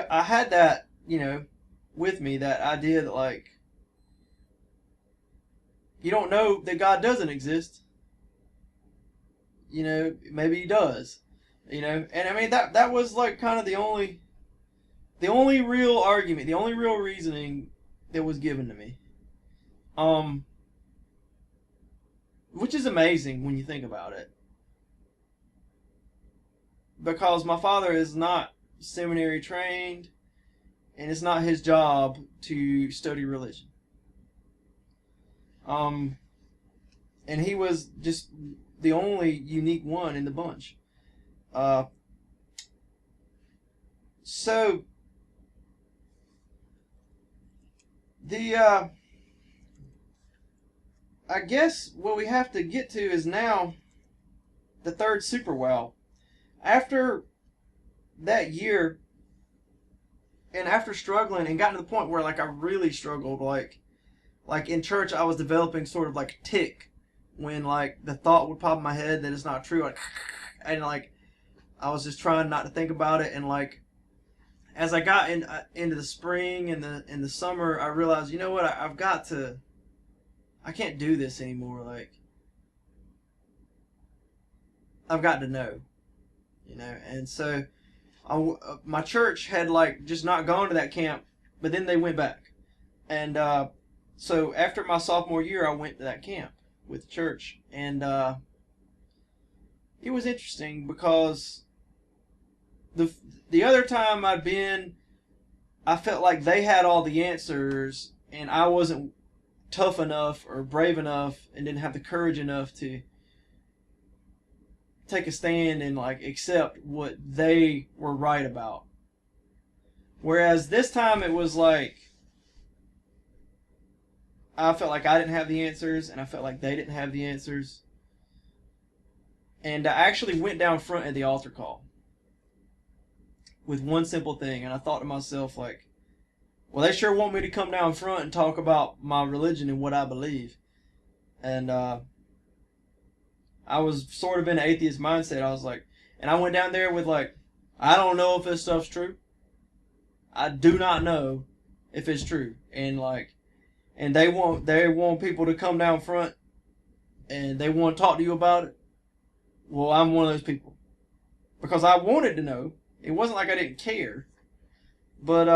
I had that, with me, that idea that, like, you don't know that God doesn't exist. Maybe he does. And I mean that was like kind of the only real argument, the only real reasoning that was given to me. Which is amazing when you think about it. Because my father is not seminary trained, and it's not his job to study religion. And he was just the only unique one in the bunch. So I guess what we have to get to is now the third super wow. After that year, and after struggling and gotten to the point where like I really struggled, like in church I was developing sort of like a tick when like the thought would pop in my head that it's not true, like, and like I was just trying not to think about it, and like as I got into the spring and the summer, I realized, you know what, I've got to, I can't do this anymore. Like I've got to know, and so my church had like just not gone to that camp, but then they went back, and so after my sophomore year, I went to that camp with the church, and it was interesting because the the other time I'd been, I felt like they had all the answers, and I wasn't tough enough or brave enough, and didn't have the courage enough to take a stand and like accept what they were right about. Whereas this time it was like I felt like I didn't have the answers, and I felt like they didn't have the answers. And I actually went down front at the altar call with one simple thing, and I thought to myself, like, well, they sure want me to come down front and talk about my religion and what I believe. And I was sort of in an atheist mindset. I was like, and I went down there with like, I don't know if this stuff's true. I do not know if it's true. And like, and they want people to come down front, and they want to talk to you about it. Well, I'm one of those people because I wanted to know. It wasn't like I didn't care, but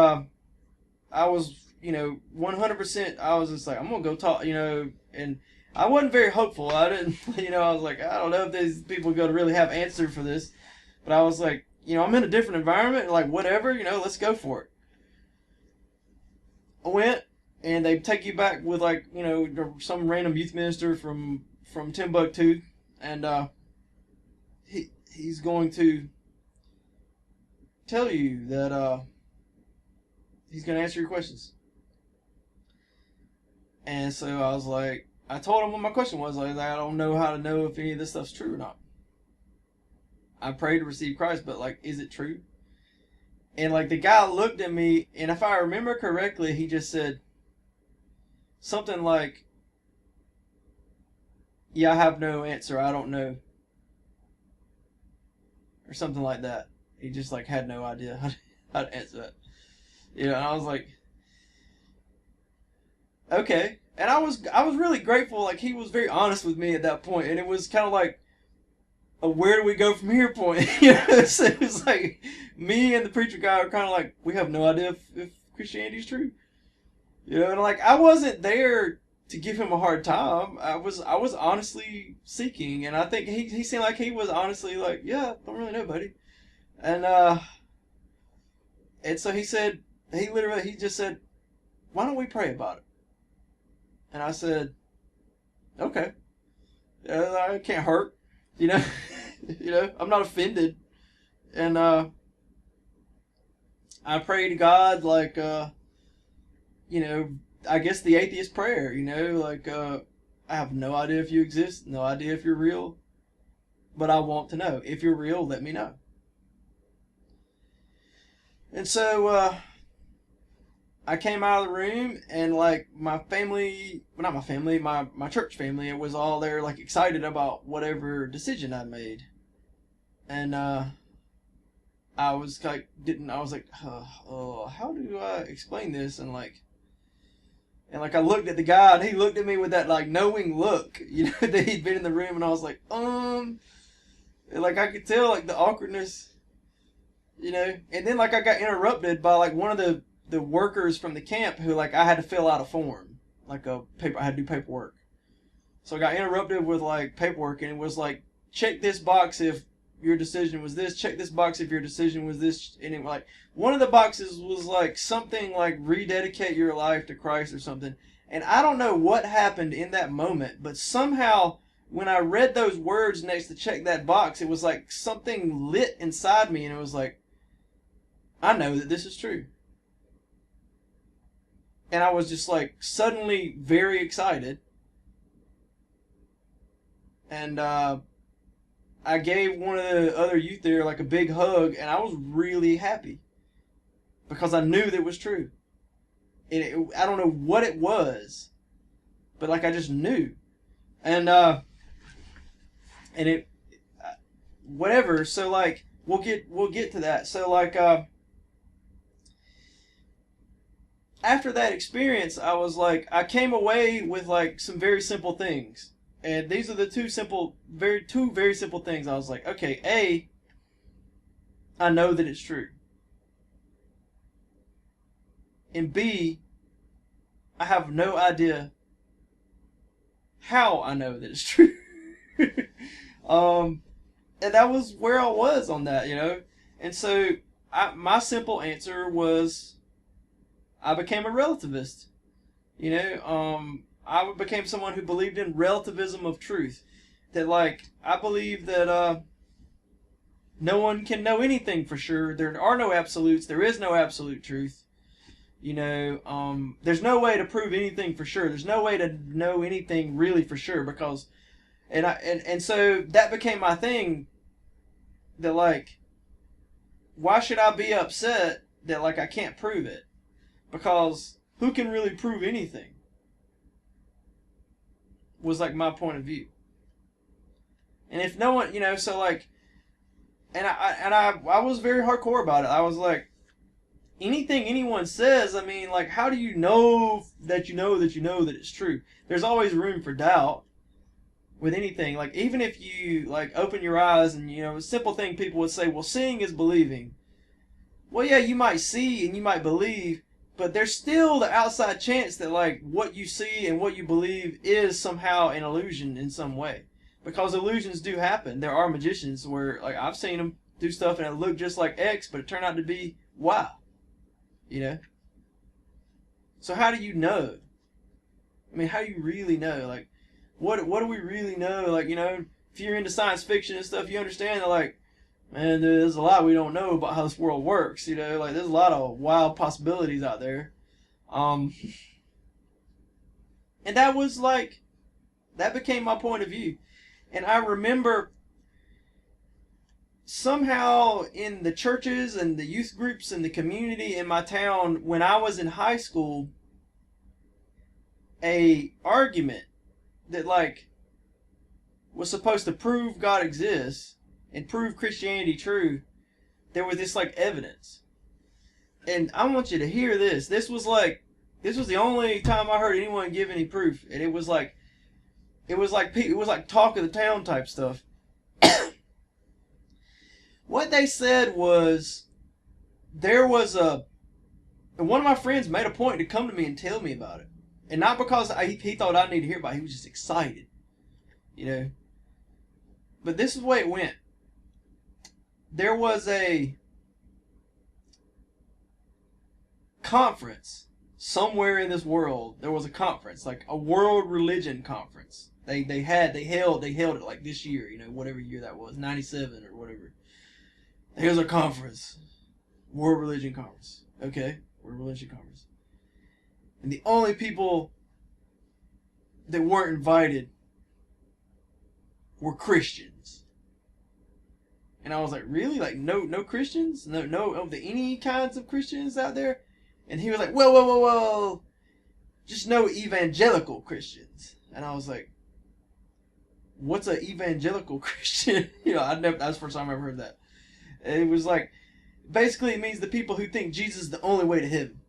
I was, 100%. I was just like, I'm gonna go talk, and I wasn't very hopeful. I didn't, I was like, I don't know if these people are gonna really have answer for this, but I was like, I'm in a different environment, like whatever, let's go for it. I went, and they take you back with like, some random youth minister from Timbuktu, and he's going to tell you that he's going to answer your questions. And so I was like, I told him what my question was. Like, I don't know how to know if any of this stuff's true or not. I prayed to receive Christ, but like, is it true? And like the guy looked at me, and if I remember correctly, he just said something like, "Yeah, I have no answer. I don't know," or something like that. He just like had no idea how to answer that. And I was like, okay. And I was really grateful. Like he was very honest with me at that point, and it was kind of like a where do we go from here point. So it was like me and the preacher guy are kind of like, we have no idea if Christianity's true. And like I wasn't there to give him a hard time. I was honestly seeking, and I think he seemed like he was honestly like, yeah, don't really know, buddy. And so he just said, why don't we pray about it? And I said, okay, it can't hurt, you know, I'm not offended. And I pray to God like, I guess the atheist prayer, like I have no idea if you exist, no idea if you're real, but I want to know. If you're real, let me know. And so I came out of the room, and like my family, well, not my family, my church family, it was all there like excited about whatever decision I made. And I was like, how do I explain this? And like I looked at the guy, and he looked at me with that like knowing look, that he'd been in the room, and I was like, and like I could tell like the awkwardness, and then like I got interrupted by like one of the workers from the camp who like I had to fill out a form, like I had to do paperwork. So I got interrupted with like paperwork, and it was like, check this box if your decision was this, check this box if your decision was this, and it like one of the boxes was like something like rededicate your life to Christ or something. And I don't know what happened in that moment, but somehow when I read those words next to check that box, it was like something lit inside me, and it was like, I know that this is true. And I was just like suddenly very excited. And I gave one of the other youth there like a big hug, and I was really happy because I knew that it was true. And I don't know what it was, but like I just knew, and it whatever. So like we'll get to that. So like after that experience, I was like, I came away with like some very simple things, and these are the two very simple things. I was like, okay, A, I know that it's true, and B, I have no idea how I know that it's true. um, and that was where I was on that, you know. And so my simple answer was I became a relativist. You know, I became someone who believed in relativism of truth. That like I believe that no one can know anything for sure. There are no absolutes. There is no absolute truth. You know, there's no way to prove anything for sure. There's no way to know anything really for sure because, and so that became my thing. That like, why should I be upset that like I can't prove it? Because who can really prove anything? Was like my point of view. And if no one, you know, so like, I was very hardcore about it. I was like, anything anyone says, I mean, like, how do you know that you know that you know that it's true? There's always room for doubt with anything. Like, even if you like open your eyes and you know, a simple thing people would say, well, seeing is believing. Well, yeah, you might see and you might believe, but there's still the outside chance that like what you see and what you believe is somehow an illusion in some way, because illusions do happen. There are magicians where like I've seen them do stuff and it looked just like X, but it turned out to be Y. You know. So how do you know? I mean, how do you really know? Like, what do we really know? Like, you know, if you're into science fiction and stuff, you understand that like, man, there's a lot we don't know about how this world works. You know, like there's a lot of wild possibilities out there. Um, and that was like, that became my point of view. And I remember somehow in the churches and the youth groups and the community in my town when I was in high school, a argument that like was supposed to prove God exists and prove Christianity true, there was this like evidence. And I want you to hear this. This was the only time I heard anyone give any proof, and it was like talk of the town type stuff. What they said was there was and one of my friends made a point to come to me and tell me about it, and not because he thought I needed to hear about it. He was just excited, you know. But this is the way it went. There was a conference somewhere in this world. There was a conference, like a world religion conference. They held it like this year, you know, whatever year that was, 97 or whatever. Here's a conference, world religion conference. Okay, world religion conference. And the only people that weren't invited were Christians. And I was like, really? Like no Christians? No of any kinds of Christians out there? And he was like, whoa. Just no evangelical Christians. And I was like, what's an evangelical Christian? You know, that's the first time I ever heard that. It was like, basically it means the people who think Jesus is the only way to heaven.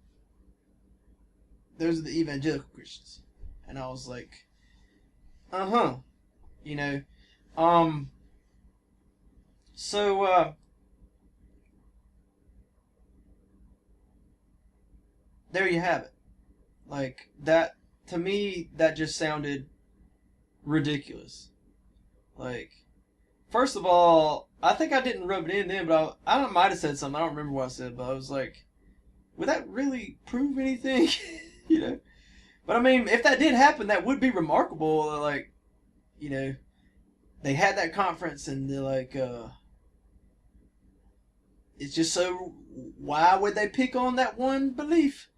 Those are the evangelical Christians. And I was like, you know, so, there you have it. Like, that, to me, that just sounded ridiculous. Like, first of all, I think I didn't rub it in then, but I might have said something. I don't remember what I said, but I was like, would that really prove anything? You know? But I mean, if that did happen, that would be remarkable. Like, you know, they had that conference and they're like, it's just so, why would they pick on that one belief?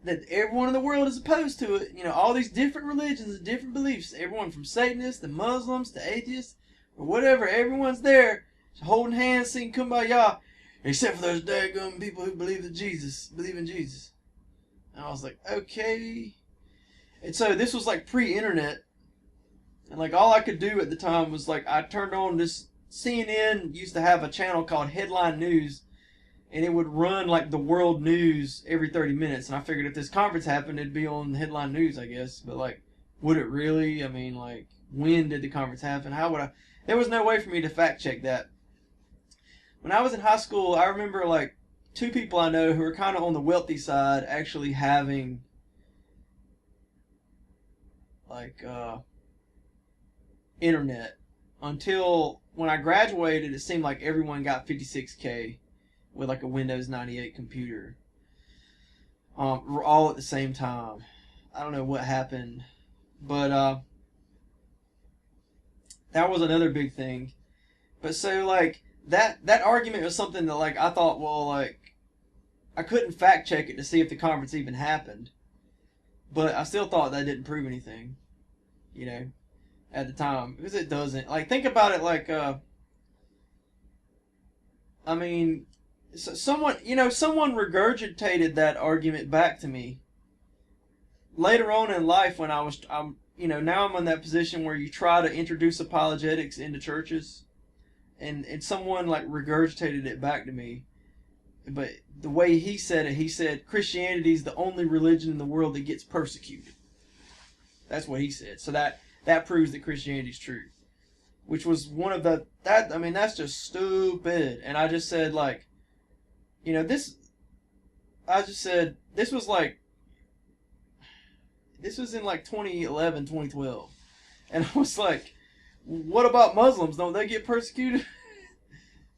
That everyone in the world is opposed to it. You know, all these different religions and different beliefs. Everyone from Satanists to Muslims to atheists. or whatever. Everyone's there, holding hands, singing "Kumbaya," except for those daggum people who believe in Jesus. And I was like, okay. And so this was like pre-internet, and like all I could do at the time was like I turned on this. CNN used to have a channel called Headline News, and it would run like the world news every 30 minutes. And I figured if this conference happened, it'd be on Headline News, I guess. But like, would it really? I mean, like, when did the conference happen? How would I? There was no way for me to fact check that. When I was in high school, I remember like two people I know who were kind of on the wealthy side actually having like internet. Until when I graduated, it seemed like everyone got 56K with like a Windows 98 computer, all at the same time. I don't know what happened, but that was another big thing. But so like that argument was something that like I thought, well, like I couldn't fact check it to see if the conference even happened, but I still thought that didn't prove anything, you know, at the time, because it doesn't. Like, think about it, like I mean, someone regurgitated that argument back to me later on in life when now I'm in that position where you try to introduce apologetics into churches, and someone like regurgitated it back to me. But the way he said Christianity is the only religion in the world that gets persecuted. That's what he said. So that proves that Christianity is true, which was one of that's just stupid. And I just said, like, this was in like 2011, 2012. And I was like, what about Muslims? Don't they get persecuted?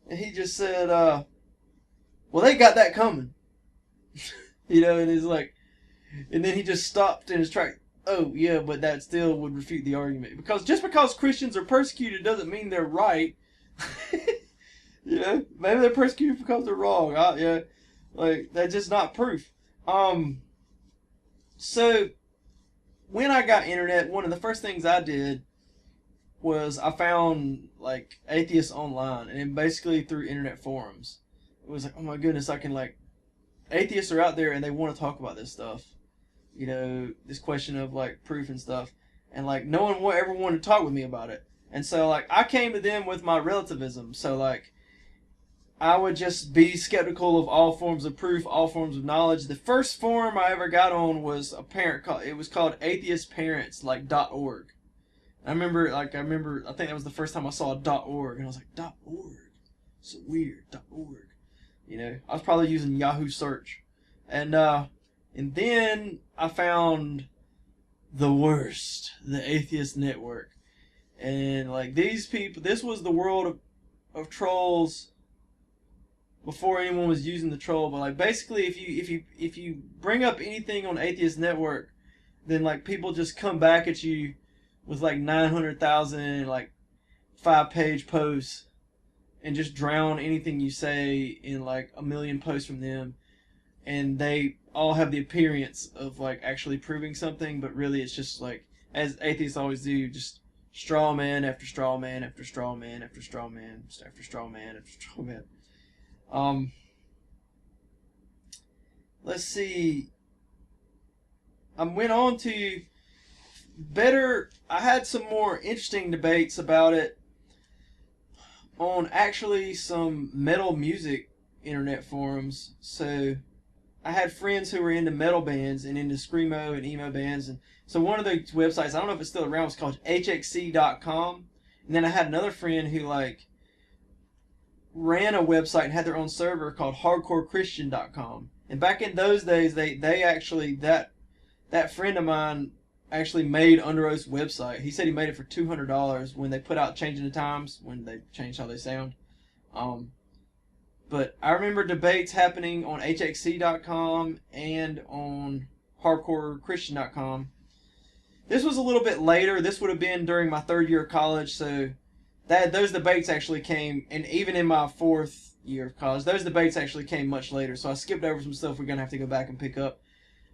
And he just said, well, they got that coming. And he's like, and then he just stopped in his track. Oh, yeah, but that still would refute the argument. Because just because Christians are persecuted doesn't mean they're right. Maybe they're persecuted because they're wrong. Like, that's just not proof. So, when I got internet, one of the first things I did was I found, like, atheists online. And basically through internet forums. It was like, oh my goodness, atheists are out there and they want to talk about this stuff. This question of like proof and stuff. And like no one ever wanted to talk with me about it. And so like I came to them with my relativism. So like I would just be skeptical of all forms of proof, all forms of knowledge. The first forum I ever got on was it was called Atheist Parents, like .org. I think that was the first time I saw .org, and I was like, .org? So weird, .org. I was probably using Yahoo search. And then I found the worst, the Atheist Network. And like these people, this was the world of trolls before anyone was using the troll. But like basically if you bring up anything on Atheist Network, then like people just come back at you with like 900,000 like 5-page posts and just drown anything you say in like a million posts from them. And they all have the appearance of like actually proving something, but really it's just like, as atheists always do, just straw man after straw man after straw man after straw man after straw man after straw man. Let's see. I went on to I had some more interesting debates about it on actually some metal music internet forums. So I had friends who were into metal bands and into screamo and emo bands, and so one of those websites, I don't know if it's still around, was called hxc.com. And then I had another friend who like ran a website and had their own server called hardcorechristian.com. And back in those days, they actually, that friend of mine actually made Under Oath's website. He said he made it for $200 when they put out Changing the Times, when they changed how they sound. But I remember debates happening on hxc.com and on hardcorechristian.com. This was a little bit later. This would have been during my third year of college, so those debates actually came, and even in my fourth year of college, those debates actually came much later. So I skipped over some stuff we're going to have to go back and pick up.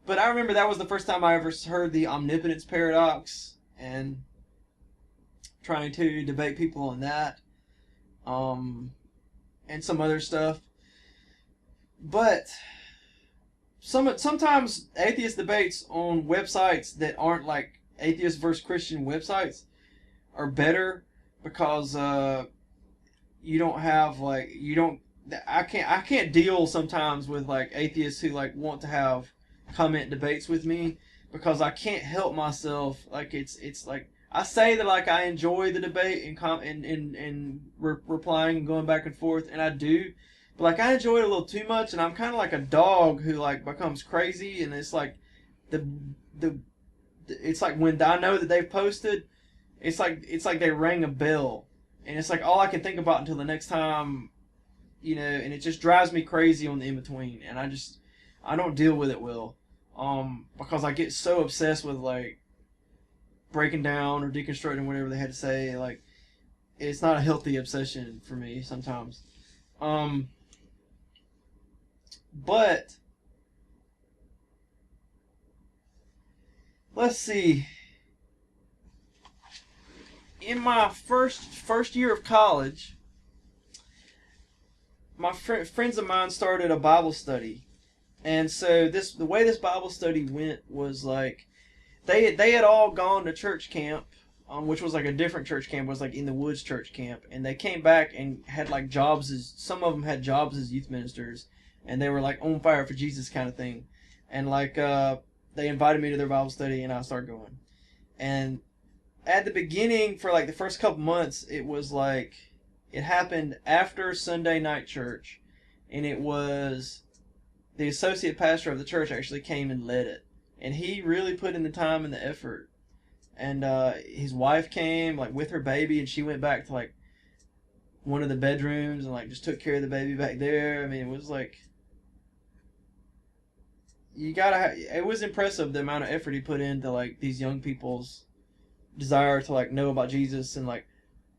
But I remember that was the first time I ever heard the omnipotence paradox, and I'm trying to debate people on that, and some other stuff. But sometimes atheist debates on websites that aren't like atheist versus Christian websites are better because you don't have like you don't I can't deal sometimes with like atheists who like want to have comment debates with me because I can't help myself. Like it's like I say that like I enjoy the debate and replying and going back and forth, and I do, but like I enjoy it a little too much, and I'm kind of like a dog who like becomes crazy, and it's like the the it's like when I know that they've posted, it's like they rang a bell, and it's like all I can think about until the next time, and it just drives me crazy on the in between, and I don't deal with it well, because I get so obsessed with like breaking down or deconstructing whatever they had to say. Like it's not a healthy obsession for me sometimes. But let's see. In my first year of college, my friends of mine started a Bible study, and so the way this Bible study went was like they had all gone to church camp, which was like a different church camp. It was like in the woods church camp, and they came back and had like jobs as some of them had jobs as youth ministers, and they were like on fire for Jesus kind of thing, and like they invited me to their Bible study, and I started going, and at the beginning for like the first couple months, it was like it happened after Sunday night church, and it was the associate pastor of the church actually came and led it, and he really put in the time and the effort. And his wife came like with her baby, and she went back to like one of the bedrooms and like just took care of the baby back there. I mean, it was like it was impressive the amount of effort he put into like these young people's desire to like know about Jesus, and like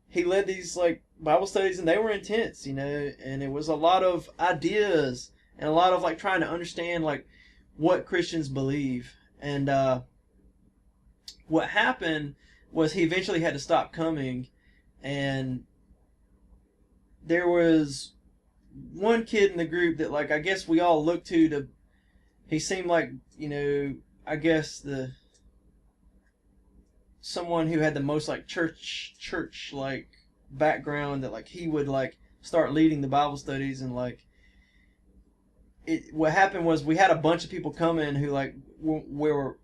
he led these like Bible studies, and they were intense, and it was a lot of ideas and a lot of like trying to understand like what Christians believe. And what happened was he eventually had to stop coming, and there was one kid in the group that like I guess we all looked to he seemed like, I guess someone who had the most like church like background, that like he would like start leading the Bible studies. And like what happened was we had a bunch of people come in who like were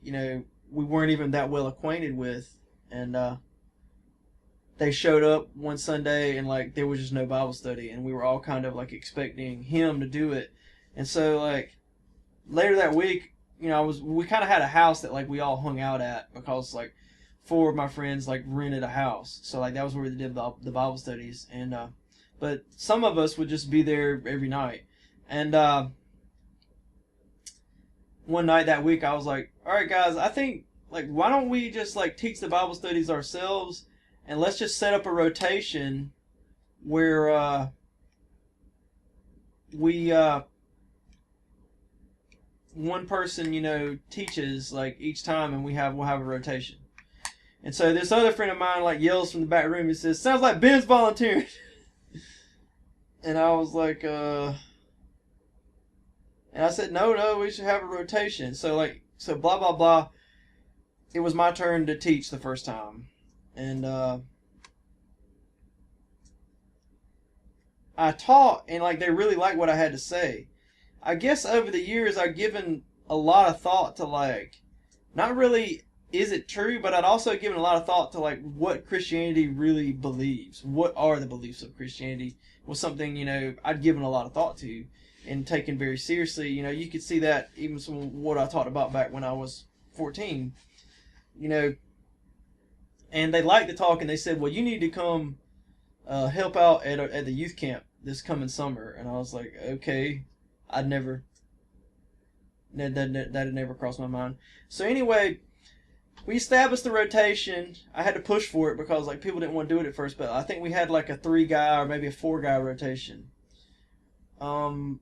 we weren't even that well acquainted with, and they showed up one Sunday and like there was just no Bible study, and we were all kind of like expecting him to do it. And so like later that week, we kind of had a house that like we all hung out at, because like 4 of my friends like rented a house, so like that was where we did the Bible studies. And but some of us would just be there every night. And one night that week I was like, all right guys, I think like why don't we just like teach the Bible studies ourselves, and let's just set up a rotation where we one person teaches like each time, and we'll have a rotation. And so this other friend of mine like yells from the back room and says, sounds like Ben's volunteering. And I was like and I said, no, we should have a rotation. So blah blah blah. It was my turn to teach the first time, and I taught, and like they really liked what I had to say. I guess over the years I've given a lot of thought to like, not really is it true, but I'd also given a lot of thought to like what Christianity really believes. What are the beliefs of Christianity? Was something I'd given a lot of thought to and taken very seriously. You could see that even from what I talked about back when I was 14. And they liked the talk, and they said, well, you need to come help out at the youth camp this coming summer. And I was like, okay. That had never crossed my mind. So anyway, we established the rotation. I had to push for it because like people didn't want to do it at first, but I think we had like a 3-guy or maybe a 4-guy rotation. The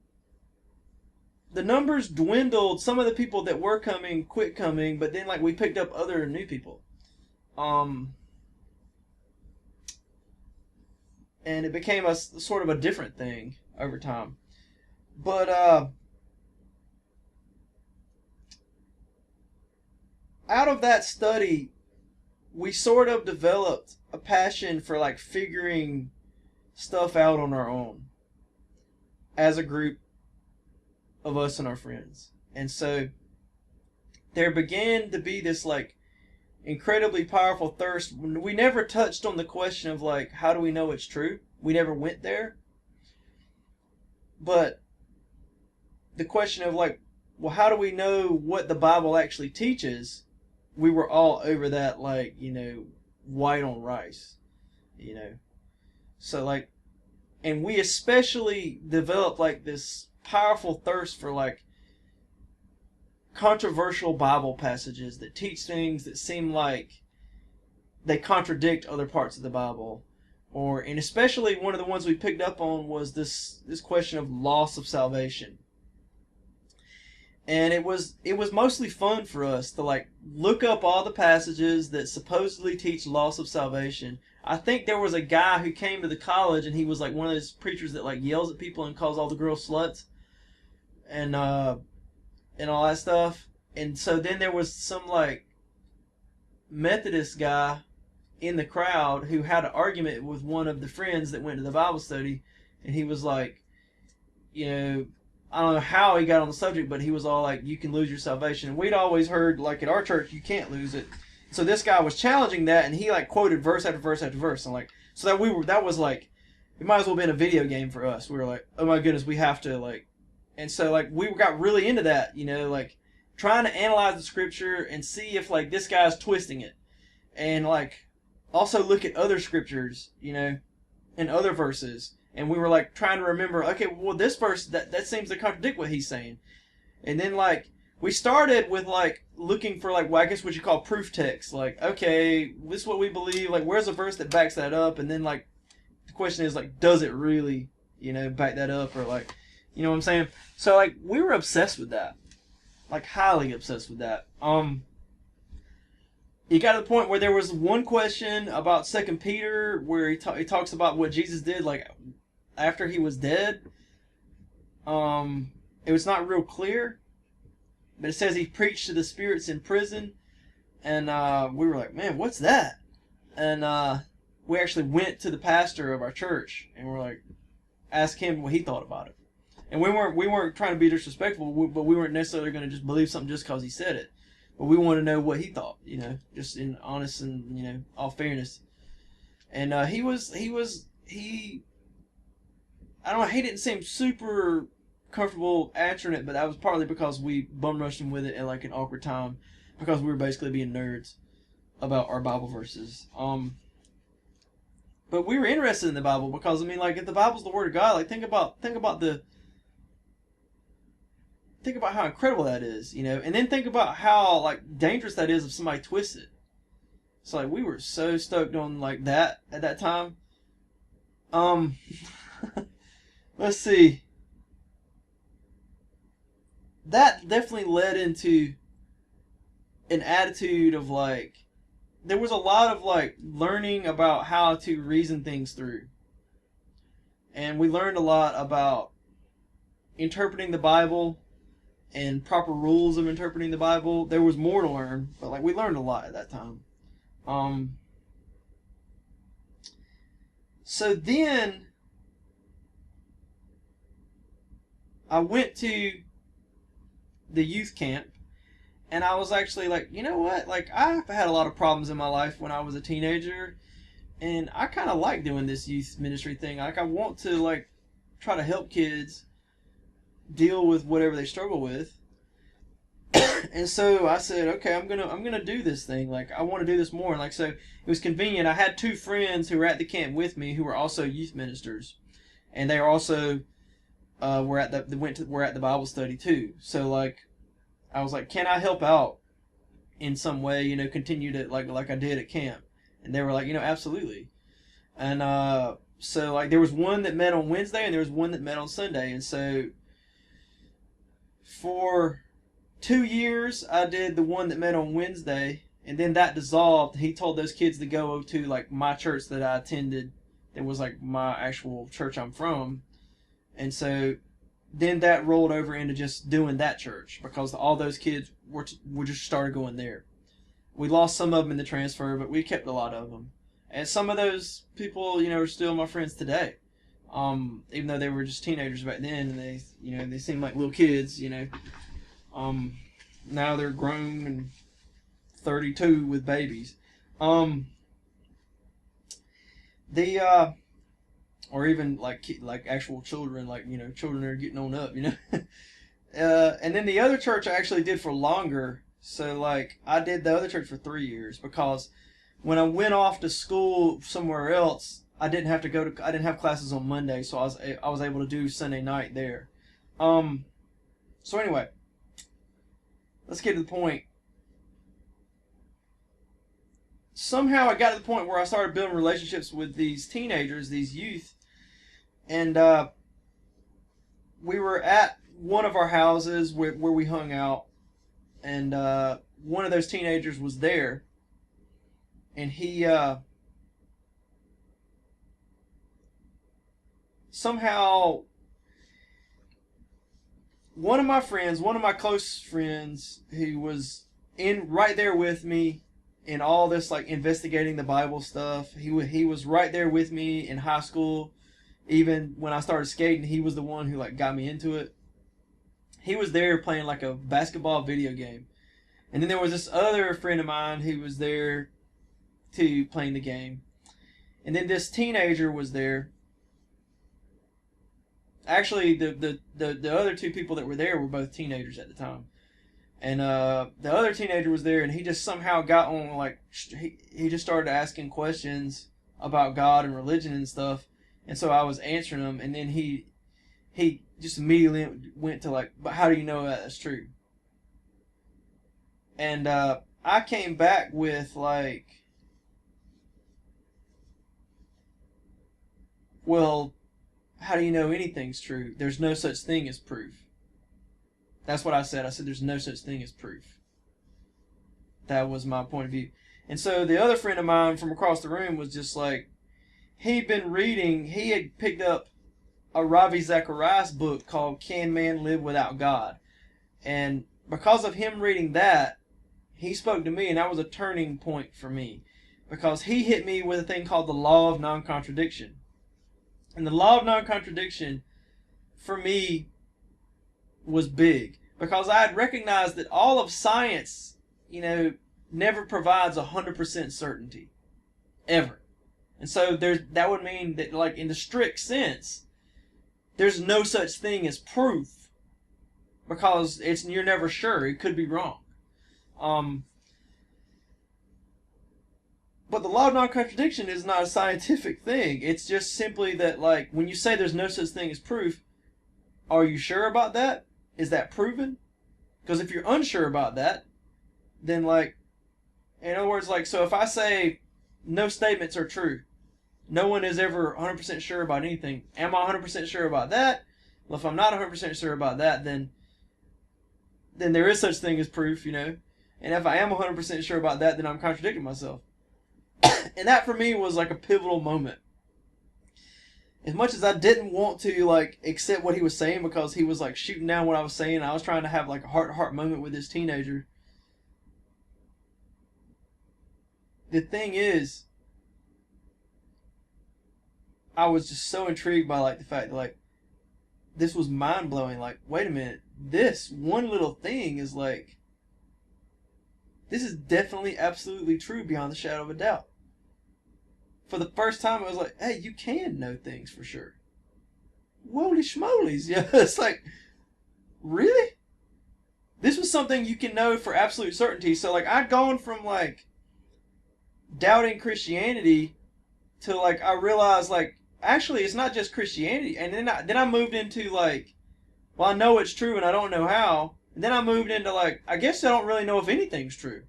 numbers dwindled. Some of the people that were coming quit coming, but then like we picked up other new people. and it became a sort of a different thing over time. But out of that study, we sort of developed a passion for like figuring stuff out on our own as a group of us and our friends. And so there began to be this like incredibly powerful thirst. We never touched on the question of like, how do we know it's true? We never went there. But the question of like, well, how do we know what the Bible actually teaches? We were all over that, like, white on rice, So like, and we especially developed like this powerful thirst for like controversial Bible passages that teach things that seem like they contradict other parts of the Bible. And especially one of the ones we picked up on was this question of loss of salvation. And it was mostly fun for us to like look up all the passages that supposedly teach loss of salvation. I think there was a guy who came to the college and he was like one of those preachers that like yells at people and calls all the girls sluts and all that stuff. And so then there was some like Methodist guy in the crowd who had an argument with one of the friends that went to the Bible study, and he was like, I don't know how he got on the subject, but he was all like, you can lose your salvation. And we'd always heard, like, at our church, you can't lose it. So this guy was challenging that, and he, like, quoted verse after verse after verse. And, like, so that was, like, it might as well have been a video game for us. We were like, oh, my goodness, we have to, like... And so, like, we got really into that, like, trying to analyze the scripture and see if, like, this guy's twisting it. And, like, also look at other scriptures, and other verses. And we were like trying to remember, okay, well this verse that seems to contradict what he's saying. And then like we started with like looking for like, well, I guess what you call proof text. Like, okay, this is what we believe. Like, where's a verse that backs that up? And then like the question is like, does it really, back that up? Or like, you know what I'm saying? So like we were obsessed with that, like highly obsessed with that. It got to the point where there was one question about 2 Peter where he talks about what Jesus did like after he was dead. It was not real clear, but it says he preached to the spirits in prison, and we were like, man, what's that? And we actually went to the pastor of our church and we're like, ask him what he thought about it. And we weren't trying to be disrespectful, but we weren't necessarily going to just believe something just because he said it. But we wanted to know what he thought, just in honest and, all fairness. And he I don't know, he didn't seem super comfortable answering it, but that was partly because we bum rushed him with it at like an awkward time because we were basically being nerds about our Bible verses. But we were interested in the Bible because, I mean, like, if the Bible's the Word of God, like, think about how incredible that is, and then think about how, like, dangerous that is if somebody twists it. So, like, we were so stoked on, like, that at that time. Let's see. That definitely led into an attitude of, like, there was a lot of, like, learning about how to reason things through. And we learned a lot about interpreting the Bible and proper rules of interpreting the Bible. There was more to learn, but, like, we learned a lot at that time. So then I went to the youth camp, and I was actually like, you know what? Like, I've had a lot of problems in my life when I was a teenager, and I kind of like doing this youth ministry thing. Like, I want to, like, try to help kids deal with whatever they struggle with. And so I said, okay, I'm gonna do this thing. Like, I want to do this more. And like, so it was convenient. I had two friends who were at the camp with me who were also youth ministers, and they are also were at the Bible study too. So like, I was like, can I help out in some way? Continue to like I did at camp. And they were like, absolutely. And so like, there was one that met on Wednesday and there was one that met on Sunday. And so for 2 years, I did the one that met on Wednesday, and then that dissolved. He told those kids to go to like my church that I attended It was like my actual church I'm from. And so then that rolled over into just doing that church because all those kids were just started going there. We lost some of them in the transfer, but we kept a lot of them. And some of those people, are still my friends today. Even though they were just teenagers back then, and they seemed like little kids, now they're grown and 32 with babies. Or even like actual children, children that are getting on up, and then the other church I actually did for longer. So I did the other church for 3 years because when I went off to school somewhere else, I didn't have classes on Monday, so I was able to do Sunday night there. So anyway, let's get to the point. Somehow I got to the point where I started building relationships with these teenagers, these youth, and we were at one of our houses where we hung out, and one of those teenagers was there, and he somehow, one of my close friends who was in right there with me in all this investigating the Bible stuff, he was right there with me in high school. Even when I started skating, he was the one who got me into it. He was there playing a basketball video game. And then there was this other friend of mine who was there too, playing the game. And then this teenager was there. Actually, the other two people that were there were both teenagers at the time. And the other teenager was there, and he just somehow got on, he just started asking questions about God and religion and stuff. And so I was answering them, and then he just immediately went to but how do you know that's true? And I came back with well, how do you know anything's true? There's no such thing as proof. That's what I said. I said there's no such thing as proof. That was my point of view. And so the other friend of mine from across the room was just he had picked up a Ravi Zacharias book called Can Man Live Without God? And because of him reading that, he spoke to me, and that was a turning point for me. Because he hit me with a thing called the law of non-contradiction. And the law of non-contradiction, for me, was big. Because I had recognized that all of science, never provides 100% certainty. Ever. And so that would mean that, in the strict sense, there's no such thing as proof, because you're never sure. It could be wrong. But the law of non-contradiction is not a scientific thing. It's just simply that, when you say there's no such thing as proof, are you sure about that? Is that proven? Because if you're unsure about that, then, in other words, so if I say no statements are true, no one is ever 100% sure about anything. Am I 100% sure about that? Well, if I'm not 100% sure about that, then there is such thing as proof, And if I am 100% sure about that, then I'm contradicting myself. And that for me was a pivotal moment. As much as I didn't want to accept what he was saying, because he was shooting down what I was saying, I was trying to have a heart-to-heart moment with this teenager. The thing is, I was just so intrigued by the fact that this was mind blowing. Wait a minute, this one little thing is this is definitely absolutely true beyond the shadow of a doubt. For the first time, it was hey, you can know things for sure. Holy schmolies, yeah, it's really? This was something you can know for absolute certainty. So I'd gone from doubting Christianity to I realized actually it's not just Christianity. And then I moved into well, I know it's true and I don't know how. And then I moved into I guess I don't really know if anything's true.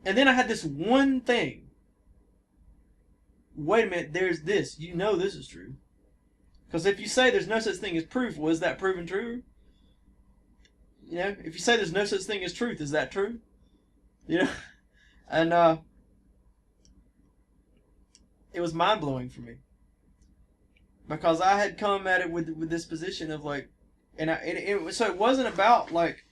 And then I had this one thing. Wait a minute, there's this. This is true. Because if you say there's no such thing as proof, was that proven true? If you say there's no such thing as truth, is that true? And it was mind blowing for me, because I had come at it with this position of like, and so it wasn't about like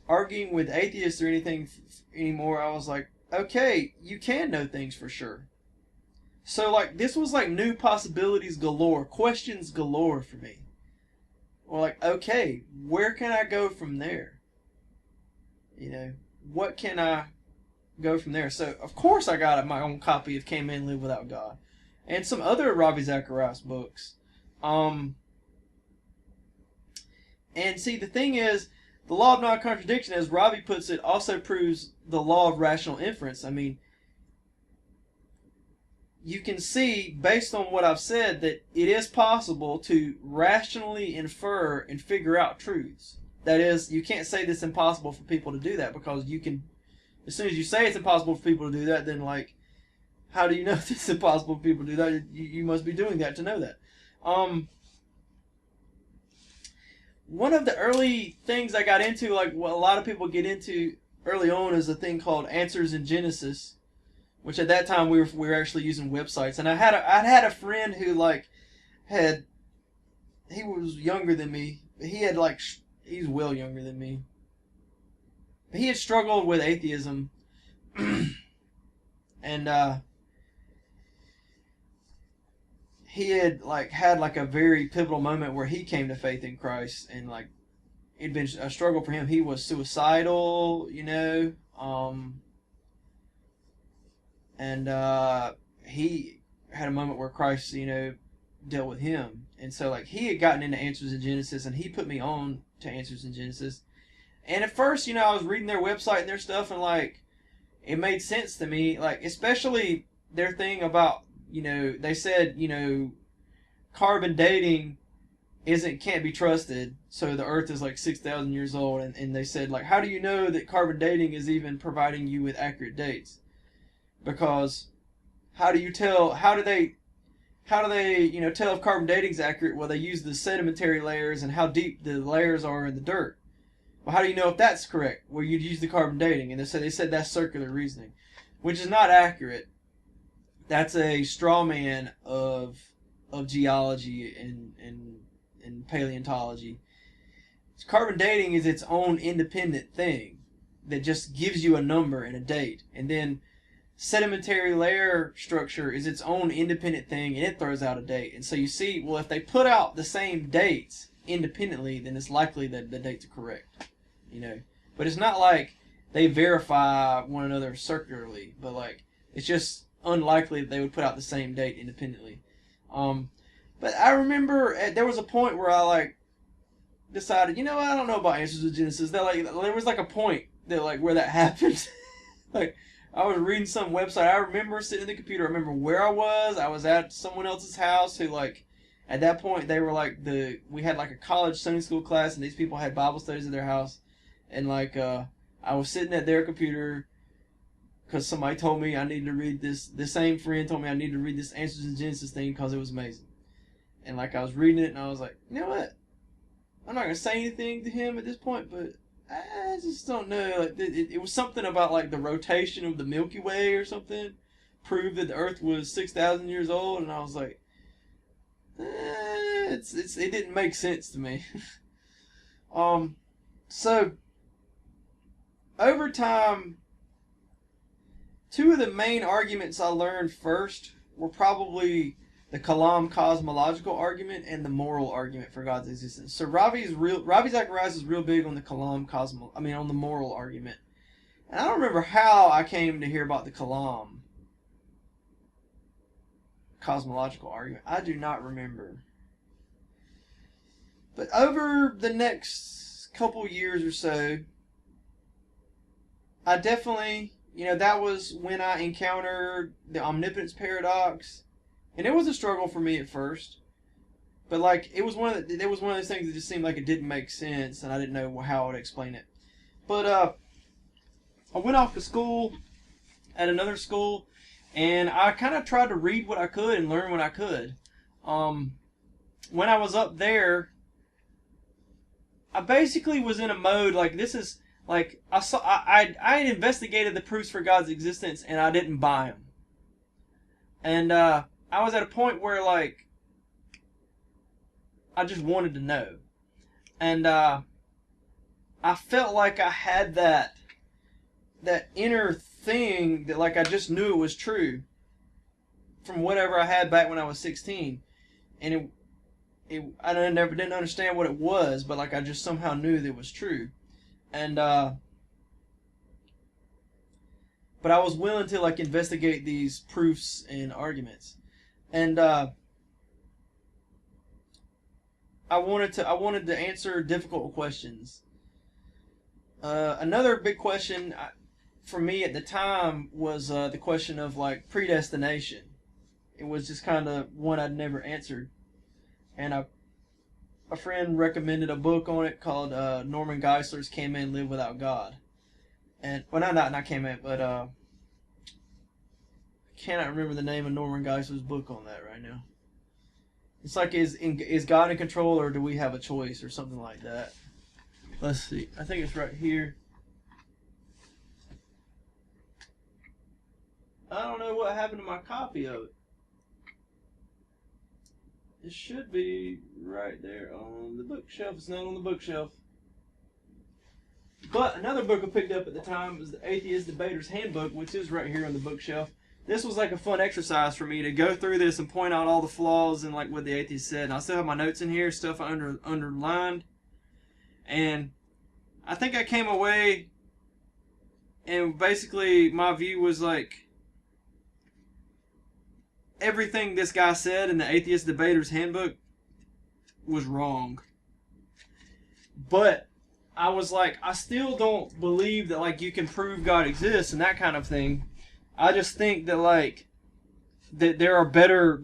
arguing with atheists or anything anymore. I was like, okay, you can know things for sure. So like this was like new possibilities galore, questions galore for me. Well, like, okay, where can I go from there? You know, what can I go from there? So of course I got my own copy of Can Man Live Without God, and some other Ravi Zacharias books. And see, the thing is, the law of non-contradiction, as Ravi puts it, also proves the law of rational inference. I mean, you can see, based on what I've said, that it is possible to rationally infer and figure out truths. That is, you can't say that it's impossible for people to do that, because you can, as soon as you say it's impossible for people to do that, then like, how do you know that it's impossible for people to do that? You must be doing that to know that. One of the early things I got into, like what a lot of people get into early on, is a thing called Answers in Genesis, which at that time we were actually using websites. And I had a friend who like he was younger than me. He's well younger than me. But he had struggled with atheism, and he had had a very pivotal moment where he came to faith in Christ, and like it'd been a struggle for him. He was suicidal, and he had a moment where Christ, dealt with him. And so like he had gotten into Answers in Genesis, and he put me on to Answers in Genesis. And at first, I was reading their website and their stuff, and like it made sense to me, like especially their thing about, they said, carbon dating can't be trusted, so the earth is like 6,000 years old, and they said, like, how do you know that carbon dating is even providing you with accurate dates? Because how do they tell if carbon dating is accurate? Well, they use the sedimentary layers and how deep the layers are in the dirt. Well, how do you know if that's correct? Well, you'd use the carbon dating, and they said that's circular reasoning, which is not accurate. That's a straw man of geology and paleontology. Carbon dating is its own independent thing that just gives you a number and a date, and then sedimentary layer structure is its own independent thing, and it throws out a date. And so you see, well, if they put out the same dates independently, then it's likely that the dates are correct, But it's not like they verify one another circularly, but like it's just unlikely that they would put out the same date independently. But I remember there was a point where I decided, I don't know about Answers in Genesis. There was a point that where that happened. Like I was reading some website. I remember sitting at the computer. I remember where I was. I was at someone else's house who at that point they were we had a college Sunday school class, and these people had Bible studies at their house, and I was sitting at their computer because somebody told me I needed to read this. The same friend told me I needed to read this Answers in Genesis thing because it was amazing. And I was reading it, and I was like, you know what? I'm not gonna say anything to him at this point, but I just don't know. It was something about the rotation of the Milky Way or something proved that the Earth was 6,000 years old, and I was like, it didn't make sense to me. So over time, two of the main arguments I learned first were probably the Kalam cosmological argument and the moral argument for God's existence. So Ravi Zacharias is real big on the Kalam on the moral argument. And I don't remember how I came to hear about the Kalam cosmological argument. I do not remember. But over the next couple years or so, I definitely, that was when I encountered the omnipotence paradox. And it was a struggle for me at first, but it was one of those things that just seemed like it didn't make sense, and I didn't know how I would explain it. But I went off to school at another school, and I kind of tried to read what I could and learn what I could. When I was up there, I basically was in a mode I had investigated the proofs for God's existence, and I didn't buy them. And I was at a point where like I just wanted to know, and I felt like I had that inner thing that like I just knew it was true from whatever I had back when I was 16, and I never didn't understand what it was, but like I just somehow knew that it was true, and but I was willing to like investigate these proofs and arguments, and I wanted to answer difficult questions. Another big question for me at the time was the question of like predestination. It was just kind of one I'd never answered, and a friend recommended a book on it called Norman Geisler's "Can Man Live Without God?" And well, not Can Man, but I cannot remember the name of Norman Geisler's book on that right now. It's like is God in control, or do we have a choice, or something like that. Let's see. I think it's right here. I don't know what happened to my copy of it. It should be right there on the bookshelf. It's not on the bookshelf. But another book I picked up at the time was the Atheist Debater's Handbook, which is right here on the bookshelf. This was like a fun exercise for me to go through this and point out all the flaws and like what the atheist said. And I still have my notes in here, stuff I underlined. And I think I came away and basically my view was like everything this guy said in the Atheist Debater's Handbook was wrong. But I was like, I still don't believe that like you can prove God exists and that kind of thing. I just think that like that there are better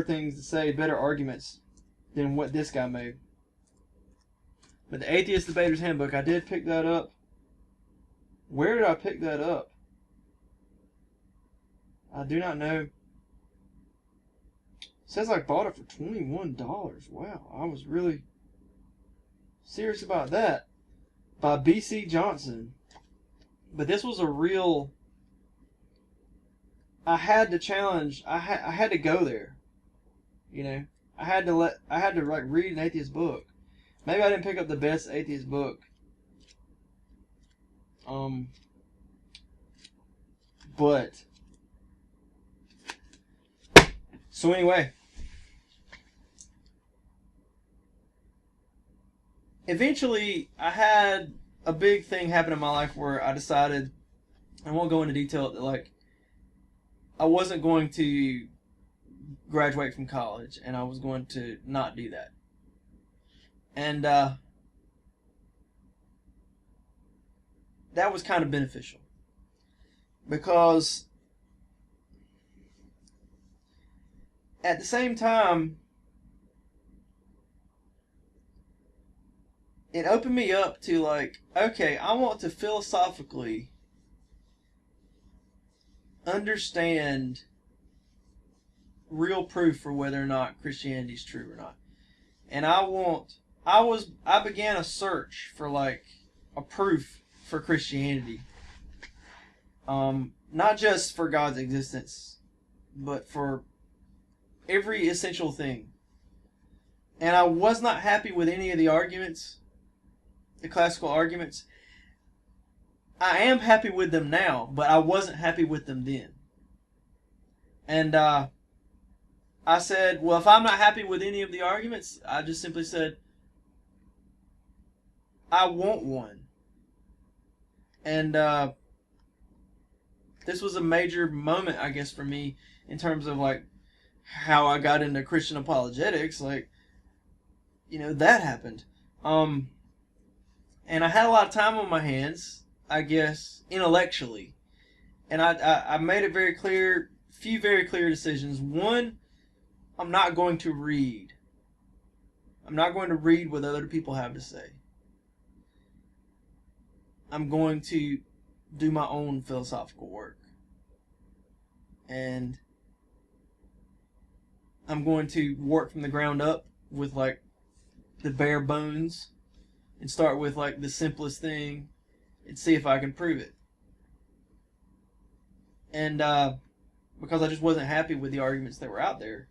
things to say, better arguments than what this guy made. But the Atheist Debater's Handbook, I did pick that up. Where did I pick that up? I do not know. It says I bought it for $21. Wow, I was really serious about that. By B.C. Johnson. But this was a real... I had to challenge. I had to go there. You know, I had to like read an atheist book. Maybe I didn't pick up the best atheist book. But so anyway, eventually I had a big thing happen in my life where I decided, I won't go into detail, that like I wasn't going to graduate from college, and I was going to not do that. And that was kind of beneficial, because at the same time, it opened me up to like, okay, I want to philosophically understand real proof for whether or not Christianity is true or not. And I began a search for like a proof for Christianity. Not just for God's existence, but for every essential thing. And I was not happy with any of the arguments, the classical arguments. I am happy with them now, but I wasn't happy with them then. And I said, well, if I'm not happy with any of the arguments, I just simply said, I want one. And this was a major moment, I guess, for me in terms of like how I got into Christian apologetics. Like, you know, that happened. And I had a lot of time on my hands, I guess, intellectually. And I made it very clear, few very clear decisions. One, I'm not going to read. I'm not going to read what other people have to say. I'm going to do my own philosophical work. And I'm going to work from the ground up with like the bare bones and start with like the simplest thing and see if I can prove it. And because I just wasn't happy with the arguments that were out there.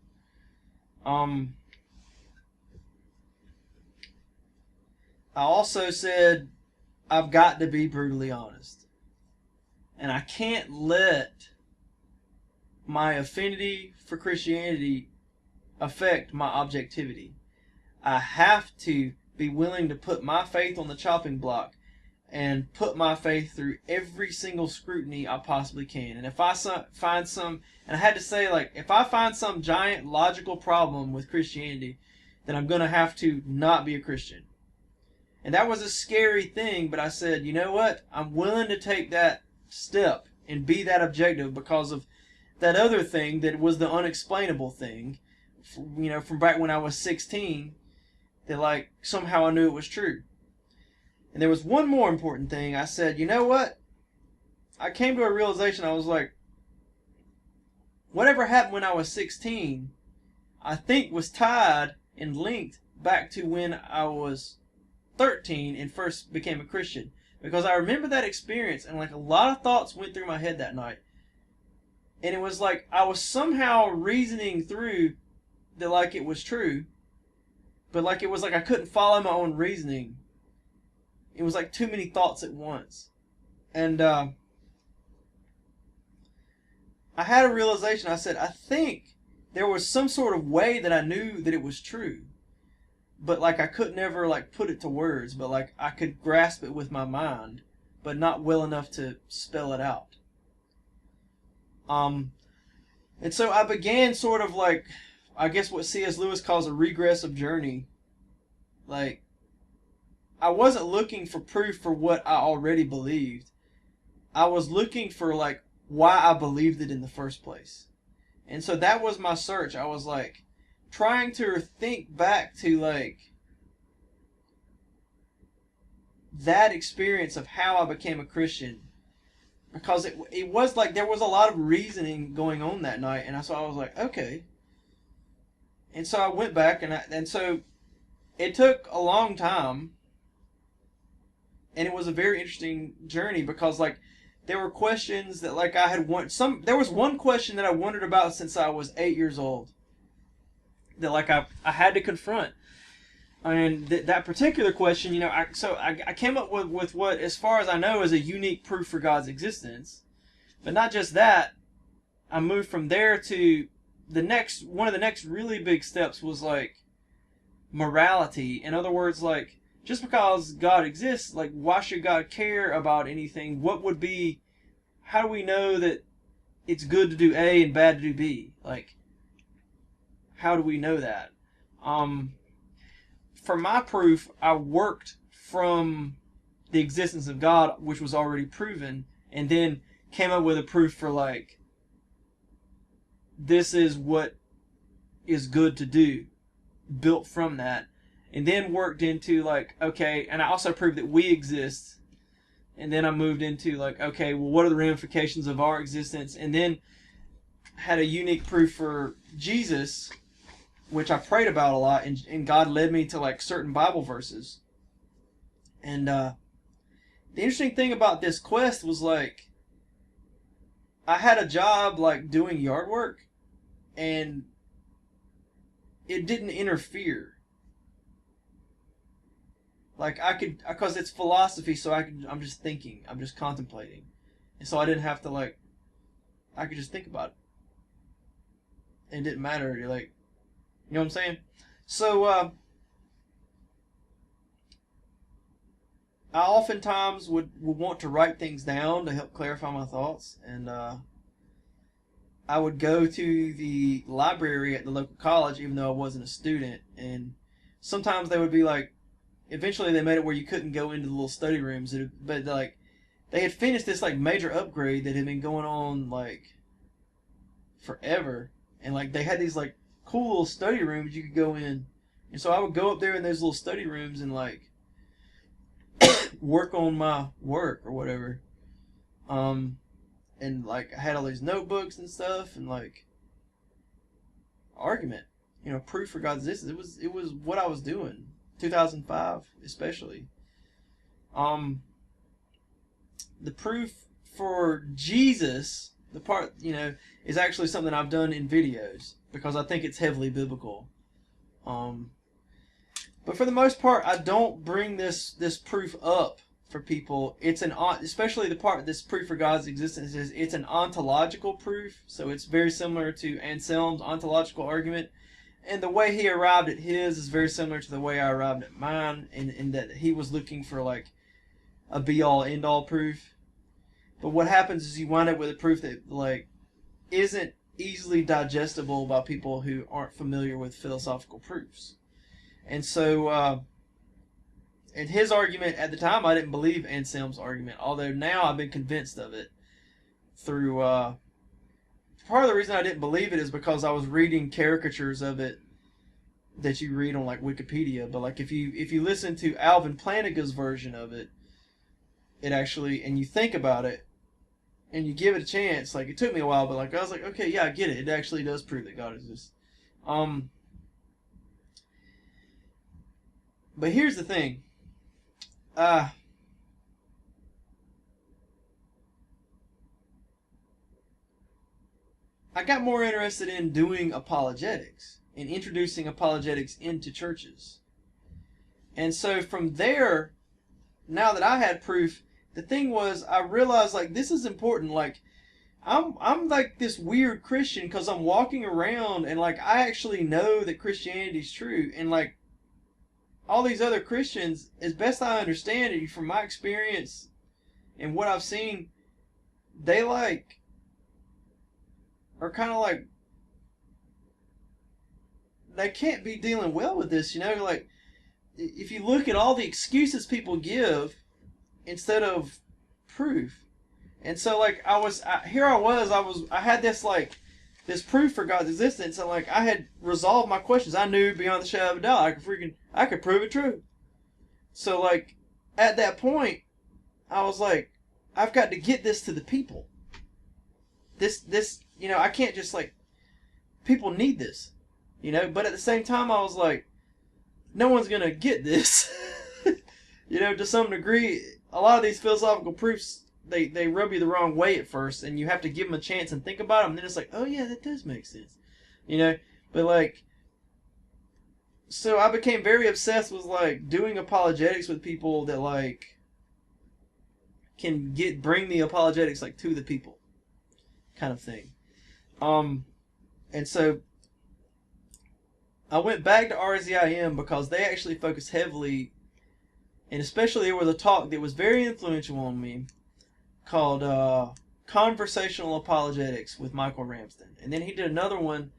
I also said I've got to be brutally honest, and I can't let my affinity for Christianity affect my objectivity. I have to be willing to put my faith on the chopping block and put my faith through every single scrutiny I possibly can. And if I find some, and I had to say, like, if I find some giant logical problem with Christianity, then I'm going to have to not be a Christian. And that was a scary thing, but I said, you know what? I'm willing to take that step and be that objective because of that other thing that was the unexplainable thing, you know, from back when I was 16, that like somehow I knew it was true. And there was one more important thing. I said, you know what? I came to a realization. I was like, whatever happened when I was 16, I think was tied and linked back to when I was 13 and first became a Christian. Because I remember that experience, and like a lot of thoughts went through my head that night. And it was like I was somehow reasoning through that like it was true, but like it was like I couldn't follow my own reasoning. It was like too many thoughts at once. And I had a realization. I said, I think there was some sort of way that I knew that it was true, but like I could never like put it to words, but like I could grasp it with my mind, but not well enough to spell it out. And so I began sort of like, I guess what C.S. Lewis calls a regressive journey. Like, I wasn't looking for proof for what I already believed. I was looking for like why I believed it in the first place. And so that was my search. I was like trying to think back to like that experience of how I became a Christian, because it was like there was a lot of reasoning going on that night, and so I was like, okay. And so I went back, and so it took a long time, and it was a very interesting journey because like there were questions that like I had there was one question that I wondered about since I was 8 years old that like I had to confront. And that particular question, you know, I came up with what, as far as I know, is a unique proof for God's existence. But not just that, I moved from there to one of the next really big steps was like morality. In other words, like, just because God exists, like, why should God care about anything? How do we know that it's good to do A and bad to do B? Like, how do we know that? For my proof, I worked from the existence of God, which was already proven, and then came up with a proof for like, this is what is good to do, built from that, and then worked into like, okay, and I also proved that we exist, and then I moved into like, okay, well, what are the ramifications of our existence, and then had a unique proof for Jesus, which I prayed about a lot, and God led me to like certain Bible verses. And the interesting thing about this quest was like, I had a job like doing yard work, and it didn't interfere. Like I could, because it's philosophy, so I'm just thinking, I'm just contemplating, and so I didn't have to like, I could just think about it. It didn't matter, like, you know what I'm saying? So, I oftentimes would want to write things down to help clarify my thoughts, and I would go to the library at the local college, even though I wasn't a student, and sometimes they would be like, eventually they made it where you couldn't go into the little study rooms, but like, they had finished this like major upgrade that had been going on like forever, and like they had these like cool little study rooms you could go in, and so I would go up there in those little study rooms and like work on my work or whatever, and like I had all these notebooks and stuff, and like argument, you know, proof for God's existence. It was what I was doing, 2005 especially. The proof for Jesus The part, is actually something I've done in videos because I think it's heavily biblical. But for the most part, I don't bring this proof up for people. It's especially the part this proof for God's existence is, it's an ontological proof. So it's very similar to Anselm's ontological argument. And the way he arrived at his is very similar to the way I arrived at mine, in that he was looking for like a be-all, end-all proof. But what happens is you wind up with a proof that like isn't easily digestible by people who aren't familiar with philosophical proofs. And so, in his argument at the time, I didn't believe Anselm's argument, although now I've been convinced of it through part of the reason I didn't believe it is because I was reading caricatures of it that you read on like Wikipedia. But like if you listen to Alvin Plantinga's version of it, it actually, and you think about it and you give it a chance, like it took me a while, but like I was like, okay, yeah, I get it. It actually does prove that God exists. But here's the thing. I got more interested in doing apologetics and introducing apologetics into churches. And so from there, now that I had proof, the thing was I realized like this is important. Like I'm like this weird Christian because I'm walking around and like I actually know that Christianity's true, and like all these other Christians, as best I understand it from my experience and what I've seen, they like are kind of like they can't be dealing well with this, like if you look at all the excuses people give instead of proof. And so like I had this like this proof for God's existence, and like I had resolved my questions. I knew beyond the shadow of a doubt I could prove it true. So like at that point I was like, I've got to get this to the people. This I can't just like, people need this. But at the same time I was like, no one's gonna get this. To some degree, a lot of these philosophical proofs, they rub you the wrong way at first, and you have to give them a chance and think about them, and then it's like, oh yeah, that does make sense. But like, so I became very obsessed with like doing apologetics with people that like can bring the apologetics like to the people kind of thing. And so I went back to RZIM because they actually focus heavily, and especially there was a talk that was very influential on me called Conversational Apologetics with Michael Ramsden. And then he did another one,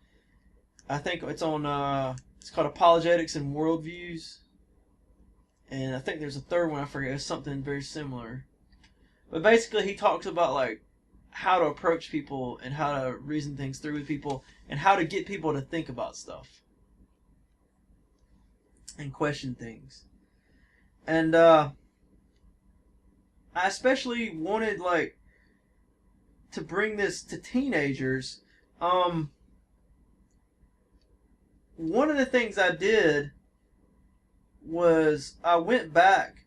I think it's on, it's called Apologetics and Worldviews. And I think there's a third one, I forget, it's something very similar. But basically he talks about like how to approach people and how to reason things through with people and how to get people to think about stuff and question things. And I especially wanted like to bring this to teenagers. One of the things I did was I went back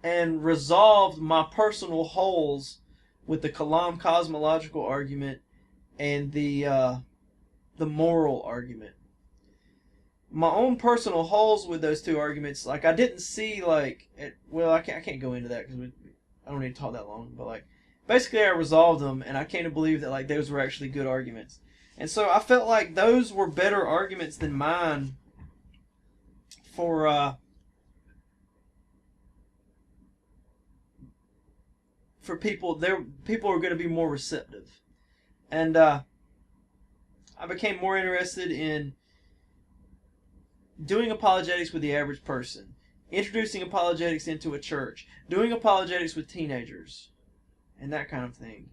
and resolved my personal holes with the Kalam cosmological argument and the moral argument. My own personal holes with those two arguments, like I didn't see like I can't go into that because I don't need to talk that long, but like basically I resolved them, and I came to believe that like those were actually good arguments. And so I felt like those were better arguments than mine for people. People are going to be more receptive. And I became more interested in doing apologetics with the average person, introducing apologetics into a church, doing apologetics with teenagers, and that kind of thing.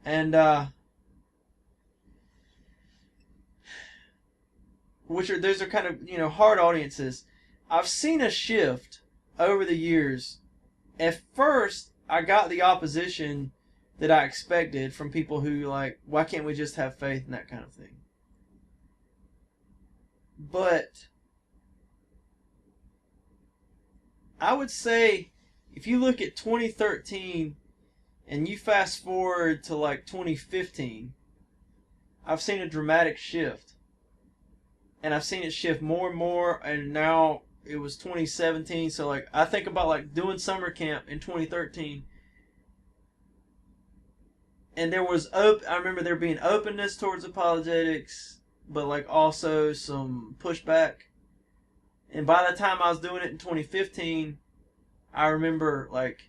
And those are kind of hard audiences. I've seen a shift over the years. At first, I got the opposition that I expected from people who like, why can't we just have faith and that kind of thing. But I would say if you look at 2013 And you fast forward to like 2015, I've seen a dramatic shift. And I've seen it shift more and more, and now it was 2017, so like I think about like doing summer camp in 2013, and I remember there being openness towards apologetics, but like also some pushback. And by the time I was doing it in 2015, I remember like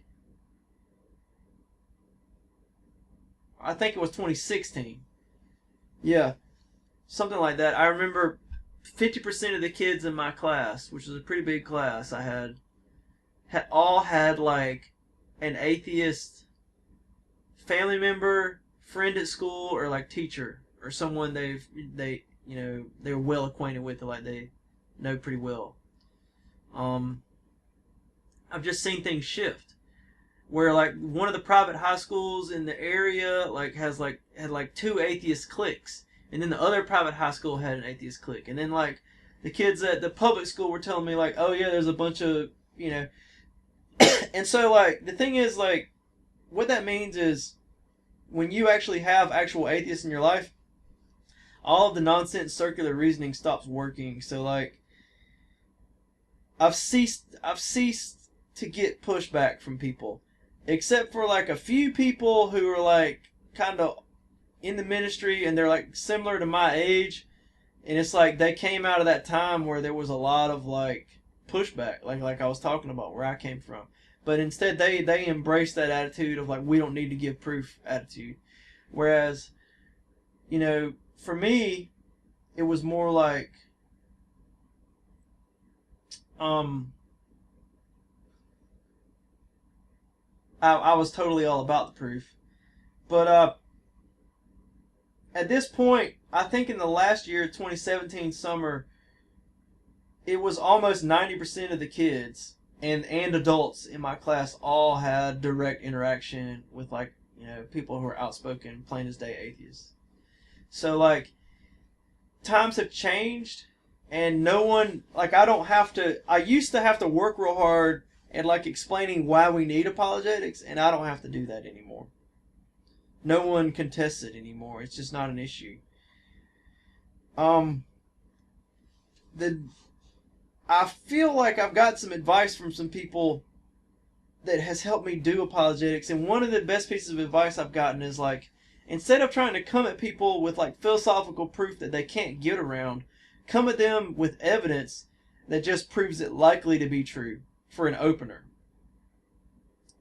I think it was 2016. Yeah, something like that. I remember 50% of the kids in my class, which was a pretty big class I had all had like an atheist family member, friend at school, or like teacher, or someone they're well acquainted with, or like they know pretty well. Um, I've just seen things shift where like one of the private high schools in the area like had like two atheist cliques, and then the other private high school had an atheist clique, and then like the kids at the public school were telling me like, oh yeah, there's a bunch of and so like the thing is like what that means is when you actually have actual atheists in your life, all of the nonsense circular reasoning stops working. So like I've ceased to get pushback from people, except for like a few people who are like kind of in the ministry and they're like similar to my age, and it's like they came out of that time where there was a lot of like pushback, like I was talking about where I came from. But instead they embrace that attitude of like we don't need to give proof attitude. Whereas, for me, it was more like I was totally all about the proof. But at this point, I think in the last year, 2017 summer, it was almost 90% of the kids and adults in my class all had direct interaction with like people who are outspoken, plain as day atheists. So like times have changed, and no one like I don't have to. I used to have to work real hard at like explaining why we need apologetics, and I don't have to do that anymore. No one contests it anymore. It's just not an issue. Um, the I feel like I've got some advice from some people that has helped me do apologetics, and one of the best pieces of advice I've gotten is like, instead of trying to come at people with like philosophical proof that they can't get around, come at them with evidence that just proves it likely to be true for an opener.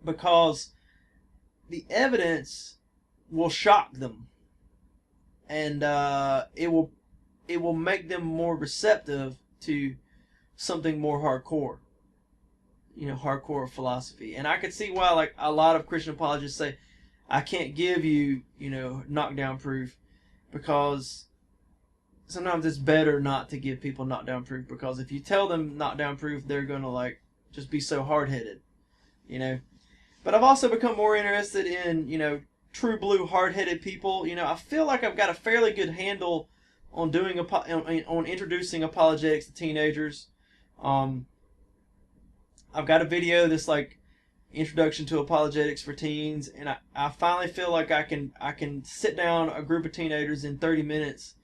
Because the evidence will shock them, and it will make them more receptive to something more hardcore, hardcore philosophy. And I could see why like a lot of Christian apologists say, I can't give you, knockdown proof, because sometimes it's better not to give people knockdown proof, because if you tell them knockdown proof, they're going to like just be so hard-headed, But I've also become more interested in, true blue hard-headed people. I feel like I've got a fairly good handle on on introducing apologetics to teenagers. I've got a video that's like introduction to apologetics for teens, and I finally feel like I can sit down a group of teenagers in 30 minutes,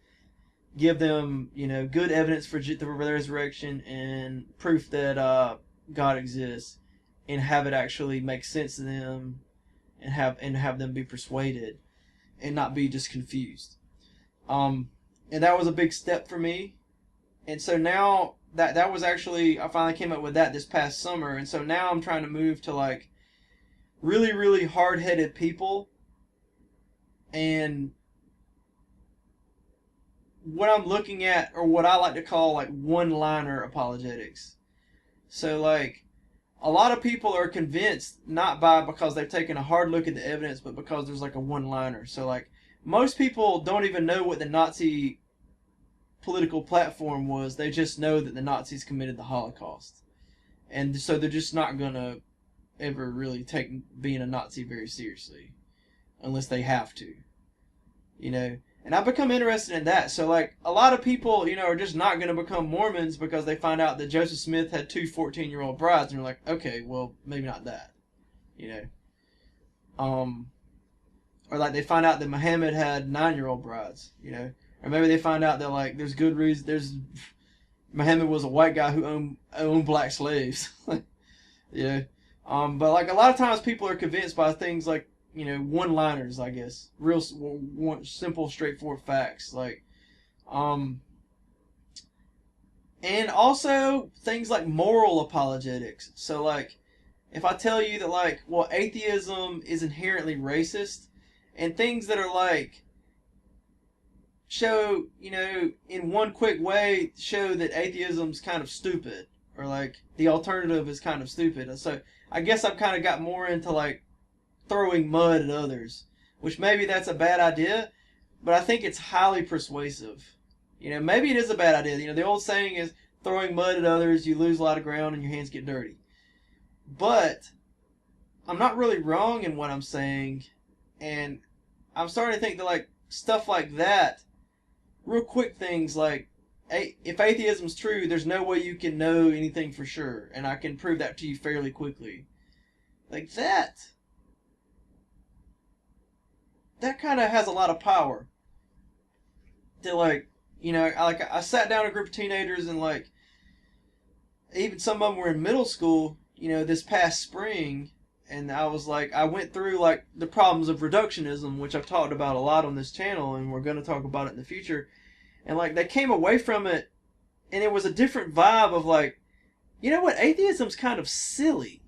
give them good evidence for the resurrection and proof that God exists, and have it actually make sense to them, and have them be persuaded and not be just confused. And that was a big step for me. And so now that was actually, I finally came up with that this past summer. And so now I'm trying to move to like really, really hard-headed people. And what I'm looking at, or what I like to call like one-liner apologetics. So like a lot of people are convinced not because they've taken a hard look at the evidence, but because there's like a one-liner. So like most people don't even know what the Nazi political platform was. They just know that the Nazis committed the Holocaust, and so they're just not gonna ever really take being a Nazi very seriously unless they have to, and I've become interested in that. So like a lot of people are just not gonna become Mormons because they find out that Joseph Smith had two 14-year-old brides, and they're like, okay, well maybe not that, Um, or like they find out that Muhammad had 9-year-old brides, you know, or maybe they find out that like there's good reason Muhammad was a white guy who owned black slaves, you know. But like a lot of times people are convinced by things like, you know, one-liners, I guess, real one simple, straightforward facts, like, and also things like moral apologetics. So like, if I tell you that like, well, atheism is inherently racist, and things that are like show, you know, in one quick way show that atheism's kind of stupid, or like the alternative is kind of stupid. So I guess I've kind of got more into like throwing mud at others, which maybe that's a bad idea, but I think it's highly persuasive. You know, maybe it is a bad idea. You know, the old saying is throwing mud at others, you lose a lot of ground and your hands get dirty. But I'm not really wrong in what I'm saying, and I'm starting to think that like stuff like that, real quick things like, if atheism's true, there's no way you can know anything for sure, and I can prove that to you fairly quickly. Like that kind of has a lot of power. To like, you know, I sat down with a group of teenagers, and like even some of them were in middle school, you know, this past spring, and I was like, I went through like the problems of reductionism, which I've talked about a lot on this channel, and we're going to talk about it in the future. And like they came away from it, and it was a different vibe of like, you know what, atheism's kind of silly.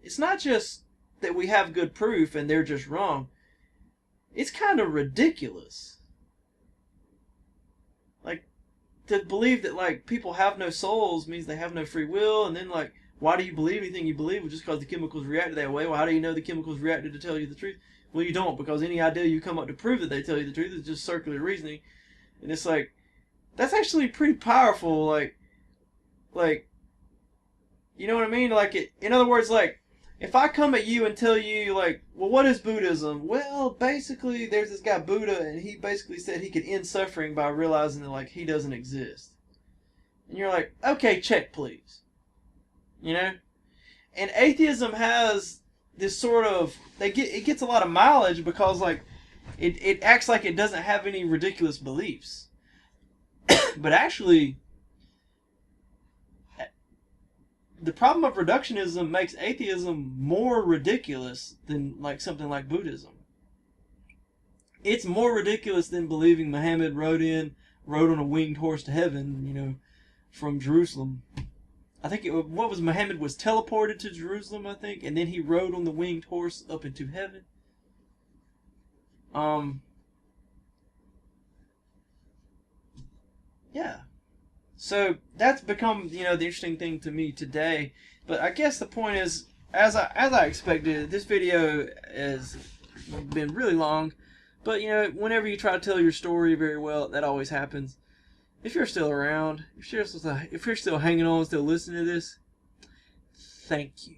It's not just that we have good proof and they're just wrong. It's kind of ridiculous. Like, to believe that like people have no souls means they have no free will, and then like, why do you believe anything you believe? Well, just because the chemicals reacted that way. Well, how do you know the chemicals reacted to tell you the truth? Well, you don't, because any idea you come up to prove that they tell you the truth is just circular reasoning. And it's like, that's actually pretty powerful. Like, you know what I mean? Like, in other words, like, if I come at you and tell you, like, well, what is Buddhism? Well, basically, there's this guy Buddha, and he basically said he could end suffering by realizing that, like, he doesn't exist. And you're like, okay, check, please. You know? And atheism has this sort of, it gets a lot of mileage because, like, it acts like it doesn't have any ridiculous beliefs. But actually, the problem of reductionism makes atheism more ridiculous than like something like Buddhism. It's more ridiculous than believing Muhammad rode on a winged horse to heaven, you know, from Jerusalem. I think what was Muhammad was teleported to Jerusalem, I think, and then he rode on the winged horse up into heaven. Yeah. So that's become, you know, the interesting thing to me today. But I guess the point is, as I expected, this video has been really long. But you know, whenever you try to tell your story very well, that always happens. If you're still around, if you're still hanging on, still listening to this, thank you.